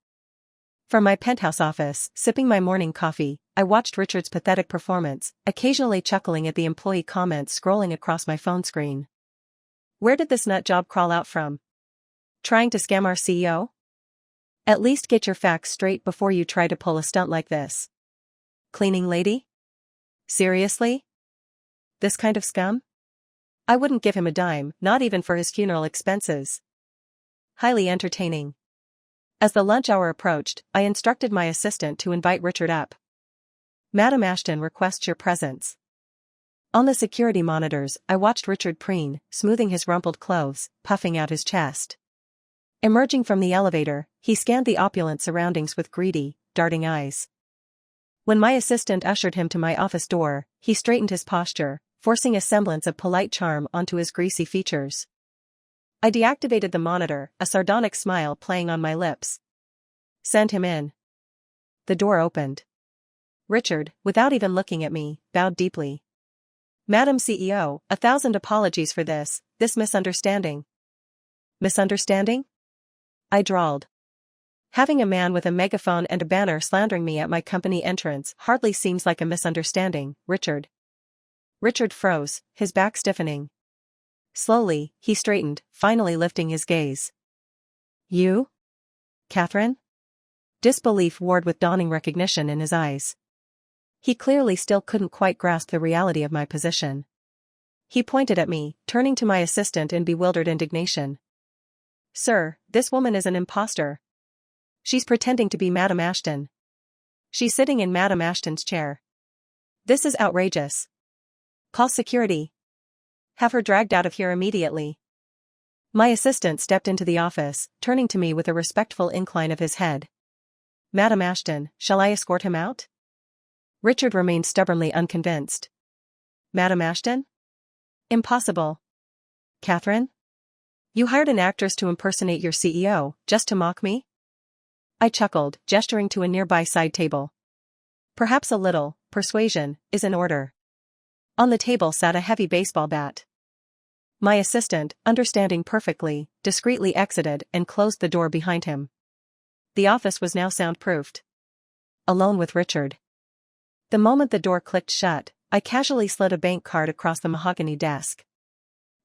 From my penthouse office, sipping my morning coffee, I watched Richard's pathetic performance, occasionally chuckling at the employee comments scrolling across my phone screen. Where did this nut job crawl out from? Trying to scam our CEO? At least get your facts straight before you try to pull a stunt like this. Cleaning lady? Seriously? This kind of scum? I wouldn't give him a dime, not even for his funeral expenses. Highly entertaining. As the lunch hour approached, I instructed my assistant to invite Richard up. Madam Ashton requests your presence. On the security monitors, I watched Richard preen, smoothing his rumpled clothes, puffing out his chest. Emerging from the elevator, he scanned the opulent surroundings with greedy, darting eyes. When my assistant ushered him to my office door, he straightened his posture, forcing a semblance of polite charm onto his greasy features. I deactivated the monitor, a sardonic smile playing on my lips. Send him in. The door opened. Richard, without even looking at me, bowed deeply. Madam CEO, 1,000 apologies for this misunderstanding. Misunderstanding? I drawled. Having a man with a megaphone and a banner slandering me at my company entrance hardly seems like a misunderstanding, Richard. Richard froze, his back stiffening. Slowly, he straightened, finally lifting his gaze. You? Catherine? Disbelief warred with dawning recognition in his eyes. He clearly still couldn't quite grasp the reality of my position. He pointed at me, turning to my assistant in bewildered indignation. Sir, this woman is an imposter. She's pretending to be Madam Ashton. She's sitting in Madam Ashton's chair. This is outrageous. Call security. Have her dragged out of here immediately. My assistant stepped into the office, turning to me with a respectful incline of his head. Madam Ashton, shall I escort him out? Richard remained stubbornly unconvinced. Madam Ashton? Impossible. Catherine? You hired an actress to impersonate your CEO, just to mock me? I chuckled, gesturing to a nearby side table. Perhaps a little persuasion is in order. On the table sat a heavy baseball bat. My assistant, understanding perfectly, discreetly exited and closed the door behind him. The office was now soundproofed. Alone with Richard. The moment the door clicked shut, I casually slid a bank card across the mahogany desk.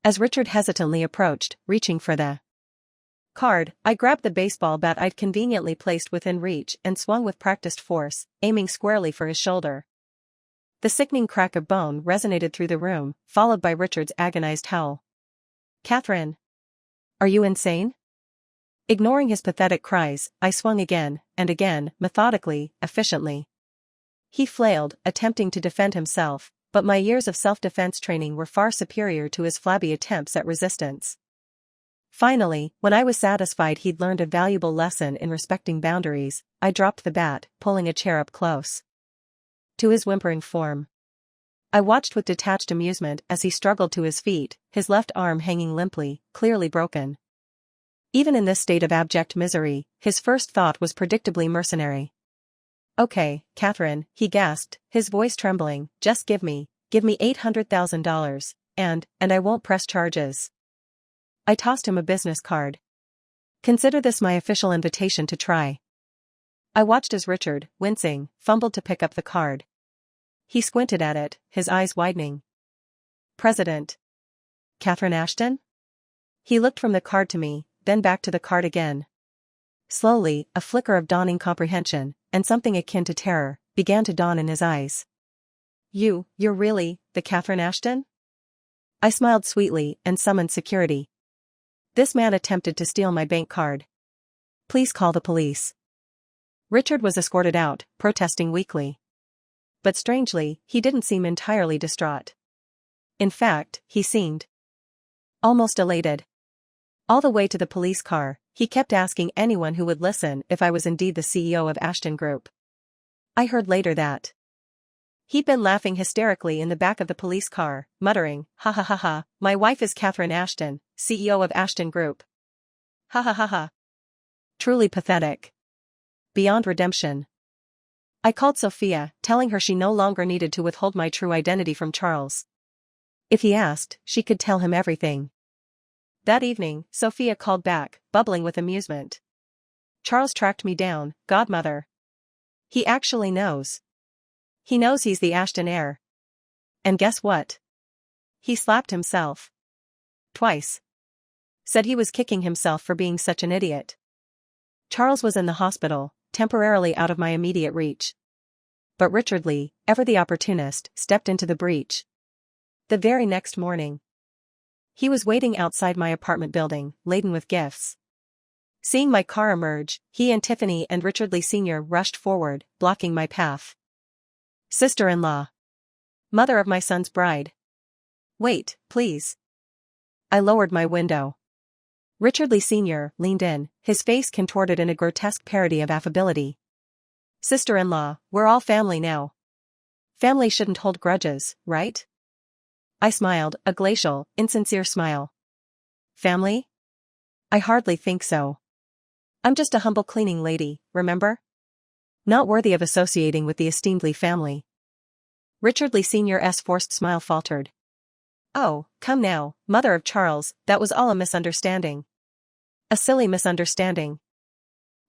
As Richard hesitantly approached, reaching for the card, I grabbed the baseball bat I'd conveniently placed within reach and swung with practiced force, aiming squarely for his shoulder. The sickening crack of bone resonated through the room, followed by Richard's agonized howl. Catherine! Are you insane? Ignoring his pathetic cries, I swung again, and again, methodically, efficiently. He flailed, attempting to defend himself, but my years of self-defense training were far superior to his flabby attempts at resistance. Finally, when I was satisfied he'd learned a valuable lesson in respecting boundaries, I dropped the bat, pulling a chair up close to his whimpering form. I watched with detached amusement as he struggled to his feet, his left arm hanging limply, clearly broken. Even in this state of abject misery, his first thought was predictably mercenary. "Okay, Catherine," he gasped, his voice trembling, "just give me $800,000, and I won't press charges." I tossed him a business card. "Consider this my official invitation to try." I watched as Richard, wincing, fumbled to pick up the card. He squinted at it, his eyes widening. "President Catherine Ashton?" He looked from the card to me, then back to the card again. Slowly, a flicker of dawning comprehension, and something akin to terror, began to dawn in his eyes. You're really the Catherine Ashton?" I smiled sweetly and summoned security. "This man attempted to steal my bank card. Please call the police." Richard was escorted out, protesting weakly. But strangely, he didn't seem entirely distraught. In fact, he seemed almost elated. All the way to the police car, he kept asking anyone who would listen if I was indeed the CEO of Ashton Group. I heard later that he'd been laughing hysterically in the back of the police car, muttering, "Ha ha ha ha, my wife is Catherine Ashton, CEO of Ashton Group. Ha ha ha ha." Truly pathetic. Beyond redemption. I called Sophia, telling her she no longer needed to withhold my true identity from Charles. If he asked, she could tell him everything. That evening, Sophia called back, bubbling with amusement. "Charles tracked me down, godmother. He actually knows. He knows he's the Ashton heir. And guess what? He slapped himself. Twice. Said he was kicking himself for being such an idiot." Charles was in the hospital, temporarily out of my immediate reach. But Richard Lee, ever the opportunist, stepped into the breach. The very next morning, he was waiting outside my apartment building, laden with gifts. Seeing my car emerge, he and Tiffany and Richard Lee Sr. rushed forward, blocking my path. "Sister-in-law. Mother of my son's bride. Wait, please." I lowered my window. Richard Lee Sr. leaned in, his face contorted in a grotesque parody of affability. "Sister-in-law, we're all family now. Family shouldn't hold grudges, right?" I smiled, a glacial, insincere smile. "Family? I hardly think so. I'm just a humble cleaning lady, remember? Not worthy of associating with the esteemed Lee family." Richard Lee Sr.'s forced smile faltered. "Oh, come now, mother of Charles, that was all a misunderstanding. A silly misunderstanding."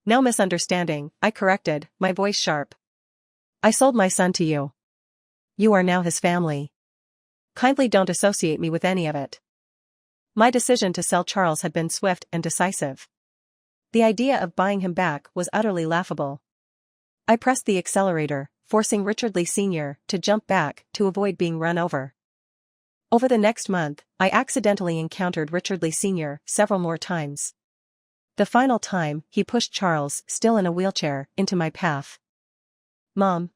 "No misunderstanding," I corrected, my voice sharp. "I sold my son to you. You are now his family. Kindly don't associate me with any of it." My decision to sell Charles had been swift and decisive. The idea of buying him back was utterly laughable. I pressed the accelerator, forcing Richard Lee Sr. to jump back to avoid being run over. Over the next month, I accidentally encountered Richard Lee Sr. several more times. The final time, he pushed Charles, still in a wheelchair, into my path. "Mom."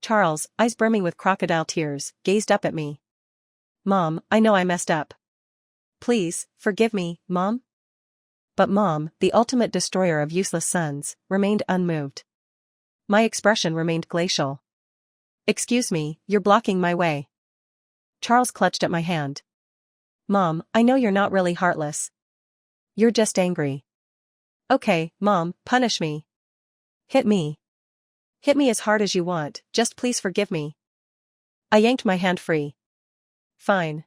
Charles, eyes brimming with crocodile tears, gazed up at me. "Mom, I know I messed up. Please, forgive me, Mom?" But Mom, the ultimate destroyer of useless sons, remained unmoved. My expression remained glacial. "Excuse me, you're blocking my way." Charles clutched at my hand. "Mom, I know you're not really heartless. You're just angry." "Okay, Mom, punish me. Hit me. Hit me as hard as you want, just please forgive me." I yanked my hand free. "Fine."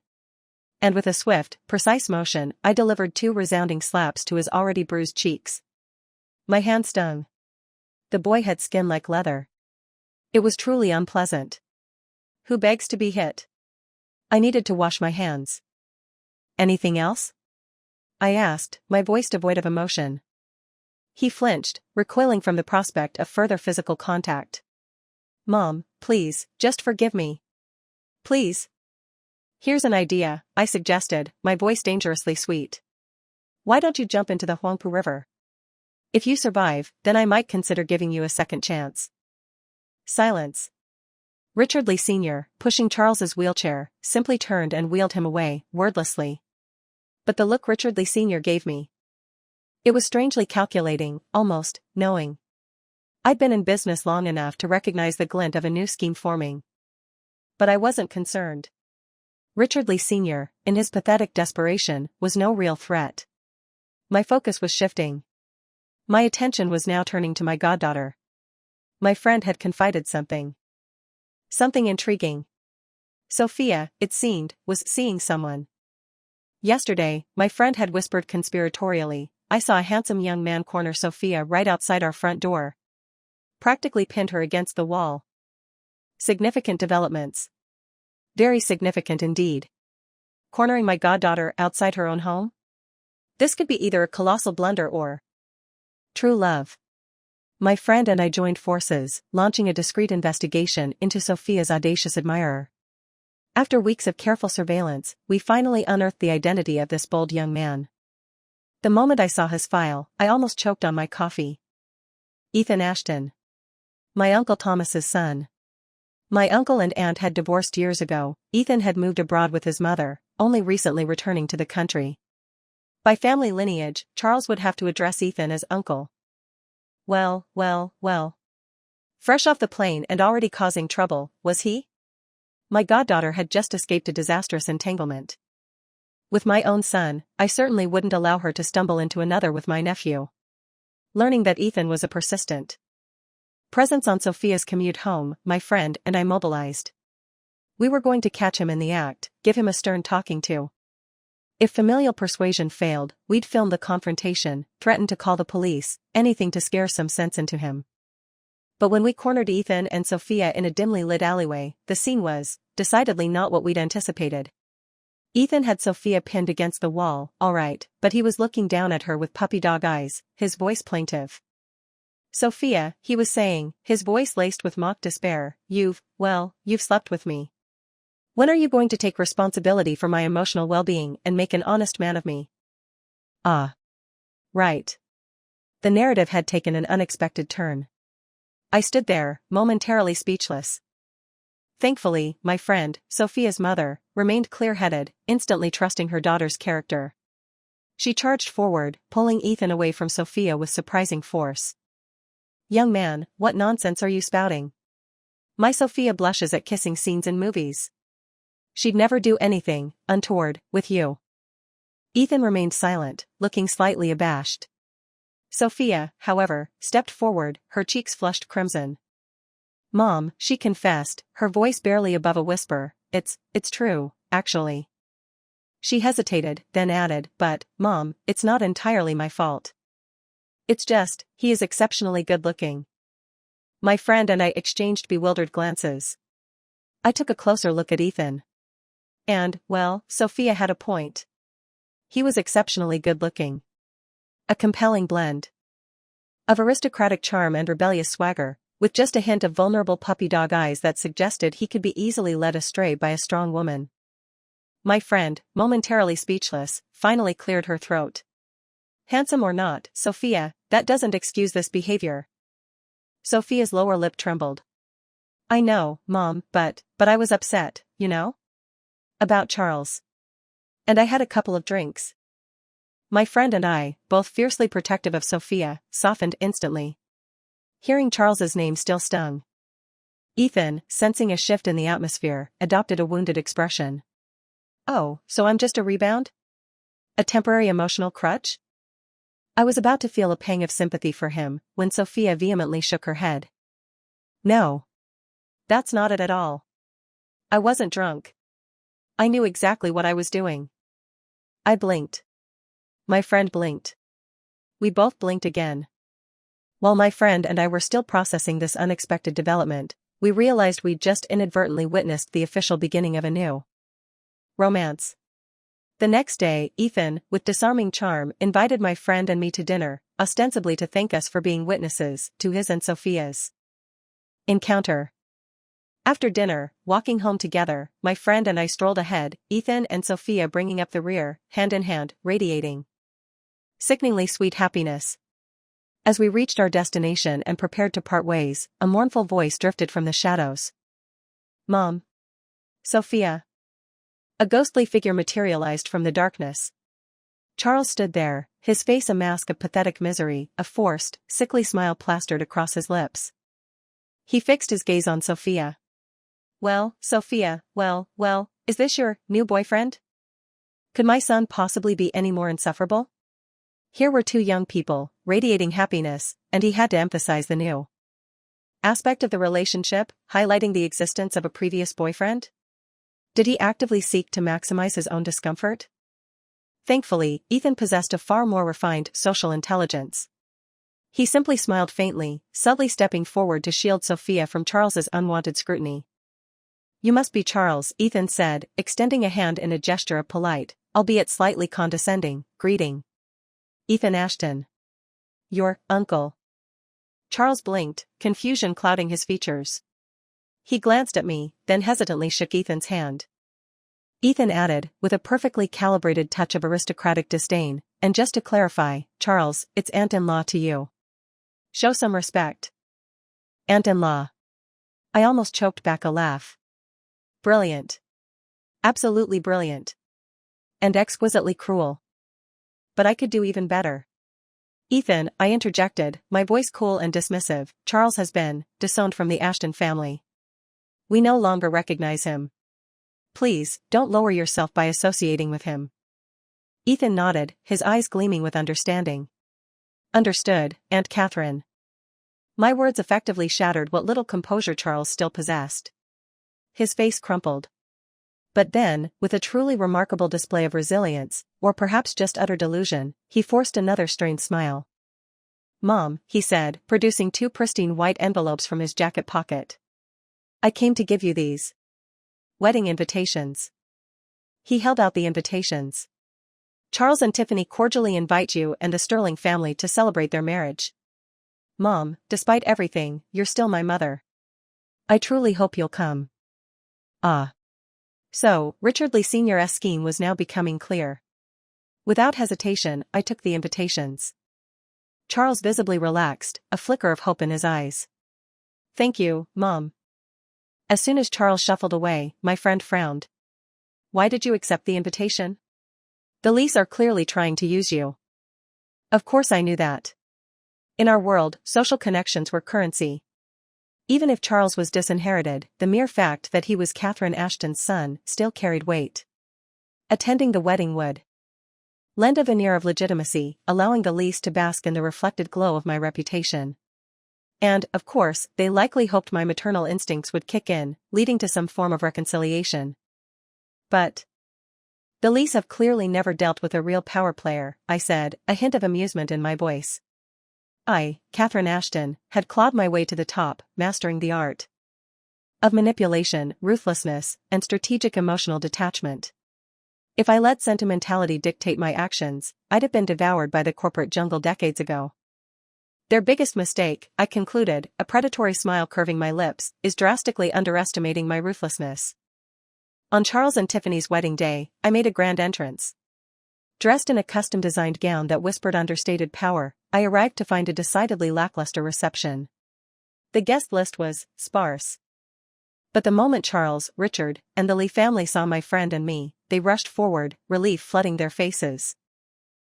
And with a swift, precise motion, I delivered 2 resounding slaps to his already bruised cheeks. My hand stung. The boy had skin like leather. It was truly unpleasant. Who begs to be hit? I needed to wash my hands. "Anything else?" I asked, my voice devoid of emotion. He flinched, recoiling from the prospect of further physical contact. "Mom, please, just forgive me. Please." "Here's an idea," I suggested, my voice dangerously sweet. "Why don't you jump into the Huangpu River? If you survive, then I might consider giving you a second chance." Silence. Richard Lee Sr., pushing Charles's wheelchair, simply turned and wheeled him away, wordlessly. But the look Richard Lee Sr. gave me, it was strangely calculating, almost knowing. I'd been in business long enough to recognize the glint of a new scheme forming. but I wasn't concerned. Richard Lee Sr., in his pathetic desperation, was no real threat. My focus was shifting. My attention was now turning to my goddaughter. My friend had confided something. Something intriguing. Sophia, it seemed, was seeing someone. Yesterday, my friend had whispered conspiratorially, I saw a handsome young man corner Sophia right outside our front door. Practically pinned her against the wall. Significant developments. Very significant indeed. Cornering my goddaughter outside her own home? This could be either a colossal blunder or true love. My friend and I joined forces, launching a discreet investigation into Sophia's audacious admirer. After weeks of careful surveillance, we finally unearthed the identity of this bold young man. The moment I saw his file, I almost choked on my coffee. Ethan Ashton. My Uncle Thomas's son. My uncle and aunt had divorced years ago. Ethan had moved abroad with his mother, only recently returning to the country. By family lineage, Charles would have to address Ethan as uncle. Well. Fresh off the plane and already causing trouble, was he? My goddaughter had just escaped a disastrous entanglement. With my own son, I certainly wouldn't allow her to stumble into another with my nephew. Learning that Ethan was a persistent presence on Sophia's commute home, my friend and I mobilized. We were going to catch him in the act, give him a stern talking to. If familial persuasion failed, we'd film the confrontation, threaten to call the police, anything to scare some sense into him. But when we cornered Ethan and Sophia in a dimly lit alleyway, the scene was decidedly not what we'd anticipated. Ethan had Sophia pinned against the wall, all right, but he was looking down at her with puppy dog eyes, his voice plaintive. Sophia, he was saying, his voice laced with mock despair, you've slept with me. When are you going to take responsibility for my emotional well-being and make an honest man of me? Ah. Right. The narrative had taken an unexpected turn. I stood there, momentarily speechless. Thankfully, my friend, Sophia's mother, remained clear-headed, instantly trusting her daughter's character. She charged forward, pulling Ethan away from Sophia with surprising force. Young man, what nonsense are you spouting? My Sophia blushes at kissing scenes in movies. She'd never do anything untoward with you. Ethan remained silent, looking slightly abashed. Sophia, however, stepped forward, her cheeks flushed crimson. Mom, she confessed, her voice barely above a whisper, it's true, actually. She hesitated, then added, but, Mom, it's not entirely my fault. It's just, he is exceptionally good-looking. My friend and I exchanged bewildered glances. I took a closer look at Ethan. And, well, Sophia had a point. He was exceptionally good-looking. A compelling blend of aristocratic charm and rebellious swagger, with just a hint of vulnerable puppy dog eyes that suggested he could be easily led astray by a strong woman. My friend, momentarily speechless, finally cleared her throat. Handsome or not, Sophia, that doesn't excuse this behavior. Sophia's lower lip trembled. I know, Mom, but I was upset, you know? About Charles. And I had a couple of drinks. My friend and I, both fiercely protective of Sophia, softened instantly. Hearing Charles's name still stung. Ethan, sensing a shift in the atmosphere, adopted a wounded expression. Oh, so I'm just a rebound? A temporary emotional crutch? I was about to feel a pang of sympathy for him, when Sophia vehemently shook her head. No. That's not it at all. I wasn't drunk. I knew exactly what I was doing. I blinked. My friend blinked. We both blinked again. While my friend and I were still processing this unexpected development, we realized we'd just inadvertently witnessed the official beginning of a new romance. The next day, Ethan, with disarming charm, invited my friend and me to dinner, ostensibly to thank us for being witnesses to his and Sophia's encounter. After dinner, walking home together, my friend and I strolled ahead, Ethan and Sophia bringing up the rear, hand in hand, radiating sickeningly sweet happiness. As we reached our destination and prepared to part ways, a mournful voice drifted from the shadows. Mom. Sophia. A ghostly figure materialized from the darkness. Charles stood there, his face a mask of pathetic misery, a forced, sickly smile plastered across his lips. He fixed his gaze on Sophia. Sophia, is this your new boyfriend? Could my son possibly be any more insufferable? Here were two young people, radiating happiness, and he had to emphasize the new aspect of the relationship, highlighting the existence of a previous boyfriend? Did he actively seek to maximize his own discomfort? Thankfully, Ethan possessed a far more refined social intelligence. He simply smiled faintly, subtly stepping forward to shield Sophia from Charles's unwanted scrutiny. You must be Charles, Ethan said, extending a hand in a gesture of polite, albeit slightly condescending, greeting. Ethan Ashton. Your uncle. Charles blinked, confusion clouding his features. He glanced at me, then hesitantly shook Ethan's hand. Ethan added, with a perfectly calibrated touch of aristocratic disdain, and just to clarify, Charles, it's aunt-in-law to you. Show some respect. Aunt-in-law. I almost choked back a laugh. Brilliant. Absolutely brilliant. And exquisitely cruel. But I could do even better. Ethan, I interjected, my voice cool and dismissive, Charles has been disowned from the Ashton family. We no longer recognize him. Please, don't lower yourself by associating with him. Ethan nodded, his eyes gleaming with understanding. Understood, Aunt Catherine. My words effectively shattered what little composure Charles still possessed. His face crumpled. But then, with a truly remarkable display of resilience, or perhaps just utter delusion, he forced another strained smile. Mom, he said, producing two pristine white envelopes from his jacket pocket. I came to give you these. Wedding invitations. He held out the invitations. Charles and Tiffany cordially invite you and the Sterling family to celebrate their marriage. Mom, despite everything, you're still my mother. I truly hope you'll come. Ah. So, Richard Lee Sr.'s scheme was now becoming clear. Without hesitation, I took the invitations. Charles visibly relaxed, a flicker of hope in his eyes. Thank you, Mom. As soon as Charles shuffled away, my friend frowned. Why did you accept the invitation? The Lees are clearly trying to use you. Of course I knew that. In our world, social connections were currency. Even if Charles was disinherited, the mere fact that he was Catherine Ashton's son still carried weight. Attending the wedding would lend a veneer of legitimacy, allowing the Lees to bask in the reflected glow of my reputation. And, of course, they likely hoped my maternal instincts would kick in, leading to some form of reconciliation. But the Lees have clearly never dealt with a real power player, I said, a hint of amusement in my voice. I, Catherine Ashton, had clawed my way to the top, mastering the art of manipulation, ruthlessness, and strategic emotional detachment. If I let sentimentality dictate my actions, I'd have been devoured by the corporate jungle decades ago. Their biggest mistake, I concluded, a predatory smile curving my lips, is drastically underestimating my ruthlessness. On Charles and Tiffany's wedding day, I made a grand entrance. Dressed in a custom-designed gown that whispered understated power, I arrived to find a decidedly lackluster reception. The guest list was sparse. But the moment Charles, Richard, and the Lee family saw my friend and me, they rushed forward, relief flooding their faces.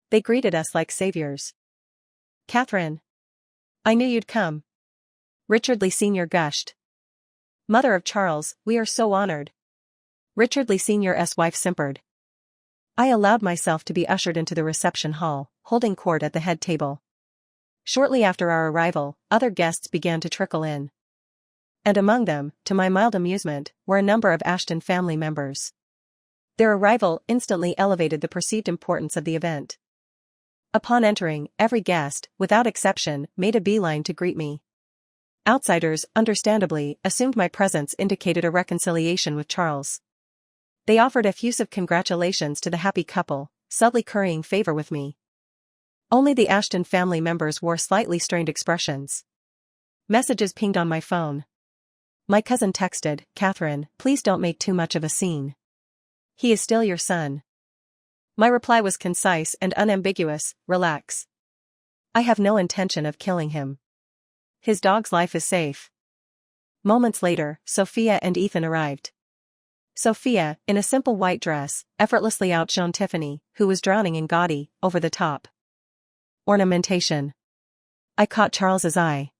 They greeted us like saviors. Catherine. I knew you'd come. Richard Lee Sr. gushed. Mother of Charles, we are so honored. Richard Lee Sr.'s wife simpered. I allowed myself to be ushered into the reception hall, holding court at the head table. Shortly after our arrival, other guests began to trickle in. And among them, to my mild amusement, were a number of Ashton family members. Their arrival instantly elevated the perceived importance of the event. Upon entering, every guest, without exception, made a beeline to greet me. Outsiders, understandably, assumed my presence indicated a reconciliation with Charles. They offered effusive congratulations to the happy couple, subtly currying favor with me. Only the Ashton family members wore slightly strained expressions. Messages pinged on my phone. My cousin texted, Catherine, please don't make too much of a scene. He is still your son. My reply was concise and unambiguous, relax. I have no intention of killing him. His dog's life is safe. Moments later, Sophia and Ethan arrived. Sophia, in a simple white dress, effortlessly outshone Tiffany, who was drowning in gaudy, over-the-top ornamentation. I caught Charles's eye.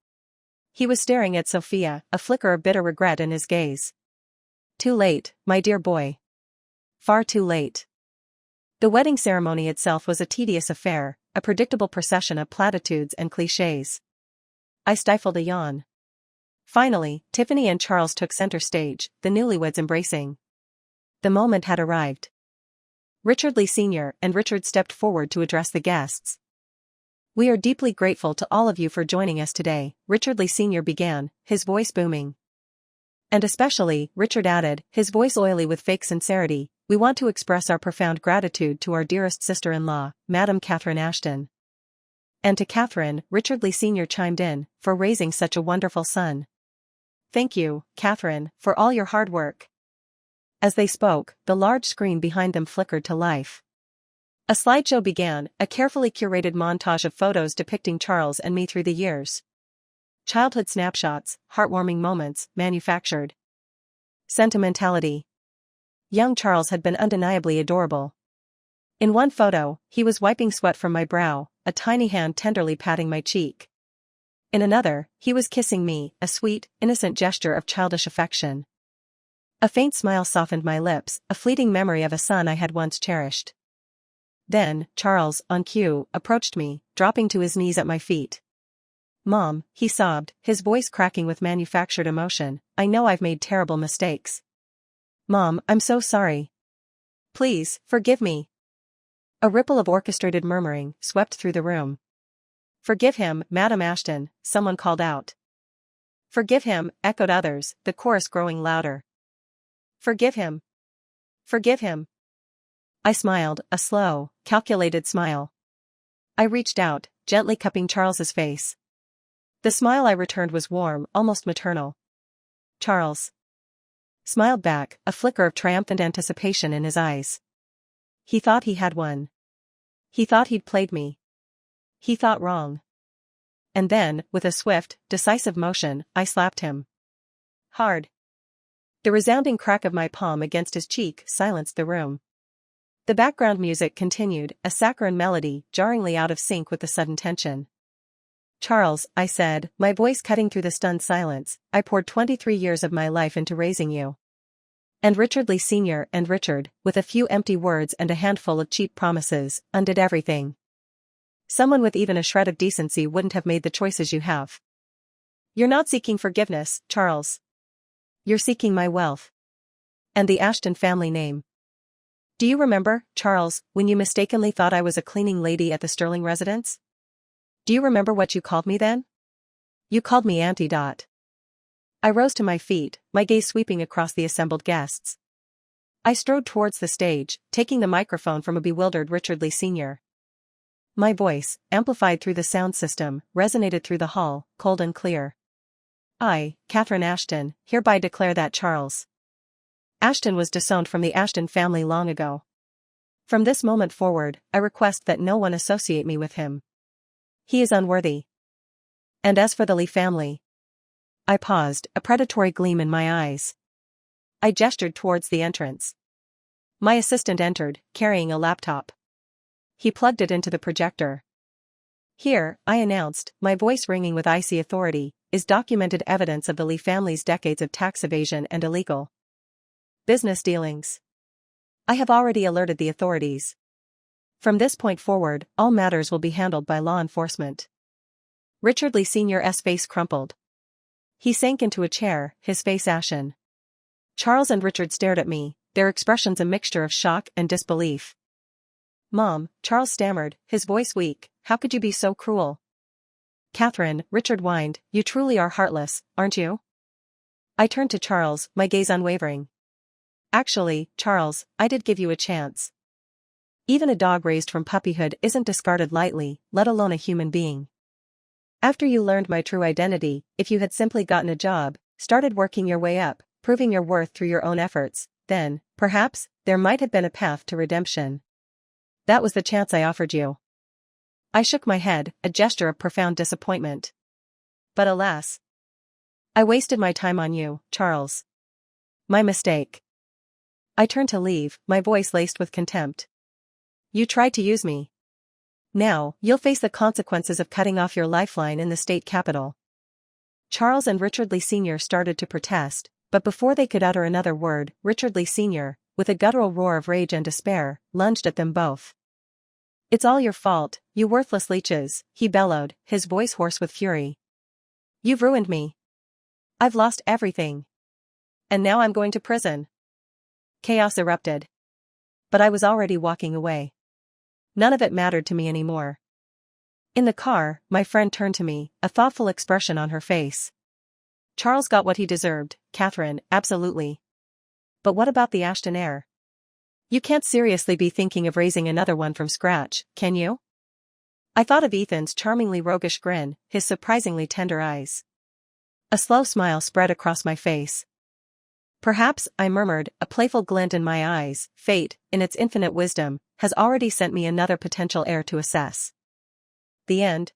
He was staring at Sophia, a flicker of bitter regret in his gaze. Too late, my dear boy. Far too late. The wedding ceremony itself was a tedious affair, a predictable procession of platitudes and clichés. I stifled a yawn. Finally, Tiffany and Charles took center stage, the newlyweds embracing. The moment had arrived. Richard Lee Sr. and Richard stepped forward to address the guests. "We are deeply grateful to all of you for joining us today," Richard Lee Sr. began, his voice booming. "And especially," Richard added, his voice oily with fake sincerity, "we want to express our profound gratitude to our dearest sister-in-law, Madam Catherine Ashton." And to Catherine, Richard Lee Sr. chimed in, "for raising such a wonderful son. Thank you, Catherine, for all your hard work." As they spoke, the large screen behind them flickered to life. A slideshow began, a carefully curated montage of photos depicting Charles and me through the years. Childhood snapshots, heartwarming moments, manufactured sentimentality. Young Charles had been undeniably adorable. In one photo, he was wiping sweat from my brow, a tiny hand tenderly patting my cheek. In another, he was kissing me, a sweet, innocent gesture of childish affection. A faint smile softened my lips, a fleeting memory of a son I had once cherished. Then, Charles, on cue, approached me, dropping to his knees at my feet. "Mom," he sobbed, his voice cracking with manufactured emotion, "I know I've made terrible mistakes. Mom, I'm so sorry. Please, forgive me." A ripple of orchestrated murmuring swept through the room. "Forgive him, Madam Ashton," someone called out. "Forgive him," echoed others, the chorus growing louder. "Forgive him. Forgive him." I smiled, a slow, calculated smile. I reached out, gently cupping Charles's face. The smile I returned was warm, almost maternal. Charles smiled back, a flicker of triumphant anticipation in his eyes. He thought he had won. He thought he'd played me. He thought wrong. And then, with a swift, decisive motion, I slapped him. Hard. The resounding crack of my palm against his cheek silenced the room. The background music continued, a saccharine melody, jarringly out of sync with the sudden tension. "Charles," I said, my voice cutting through the stunned silence, "I poured 23 years of my life into raising you." And Richard Lee Sr. and Richard, with a few empty words and a handful of cheap promises, undid everything. Someone with even a shred of decency wouldn't have made the choices you have. You're not seeking forgiveness, Charles. You're seeking my wealth. And the Ashton family name. Do you remember, Charles, when you mistakenly thought I was a cleaning lady at the Sterling residence? Do you remember what you called me then? You called me Auntie Dot. I rose to my feet, my gaze sweeping across the assembled guests. I strode towards the stage, taking the microphone from a bewildered Richard Lee Sr. My voice, amplified through the sound system, resonated through the hall, cold and clear. I, Catherine Ashton, hereby declare that Charles Ashton was disowned from the Ashton family long ago. From this moment forward, I request that no one associate me with him. He is unworthy. And as for the Lee family. I paused, a predatory gleam in my eyes. I gestured towards the entrance. My assistant entered, carrying a laptop. He plugged it into the projector. "Here," I announced, my voice ringing with icy authority, "is documented evidence of the Lee family's decades of tax evasion and illegal business dealings. I have already alerted the authorities. From this point forward, all matters will be handled by law enforcement." Richard Lee Sr.'s face crumpled. He sank into a chair, his face ashen. Charles and Richard stared at me, their expressions a mixture of shock and disbelief. "Mom," Charles stammered, his voice weak, "how could you be so cruel?" "Catherine," Richard whined, "you truly are heartless, aren't you?" I turned to Charles, my gaze unwavering. "Actually, Charles, I did give you a chance. Even a dog raised from puppyhood isn't discarded lightly, let alone a human being. After you learned my true identity, if you had simply gotten a job, started working your way up, proving your worth through your own efforts, then, perhaps, there might have been a path to redemption. That was the chance I offered you." I shook my head, a gesture of profound disappointment. "But alas, I wasted my time on you, Charles. My mistake." I turned to leave, my voice laced with contempt. "You tried to use me. Now, you'll face the consequences of cutting off your lifeline in the state capital." Charles and Richard Lee Sr. started to protest, But before they could utter another word, Richard Lee Sr., with a guttural roar of rage and despair, lunged at them both. "It's all your fault, you worthless leeches," he bellowed, his voice hoarse with fury. "You've ruined me. I've lost everything. And now I'm going to prison." Chaos erupted. But I was already walking away. None of it mattered to me anymore. In the car, my friend turned to me, a thoughtful expression on her face. "Charles got what he deserved, Catherine, absolutely. But what about the Ashton heir? You can't seriously be thinking of raising another one from scratch, can you?" I thought of Ethan's charmingly roguish grin, his surprisingly tender eyes. A slow smile spread across my face. "Perhaps," I murmured, a playful glint in my eyes. "Fate, in its infinite wisdom, has already sent me another potential heir to assess." The end.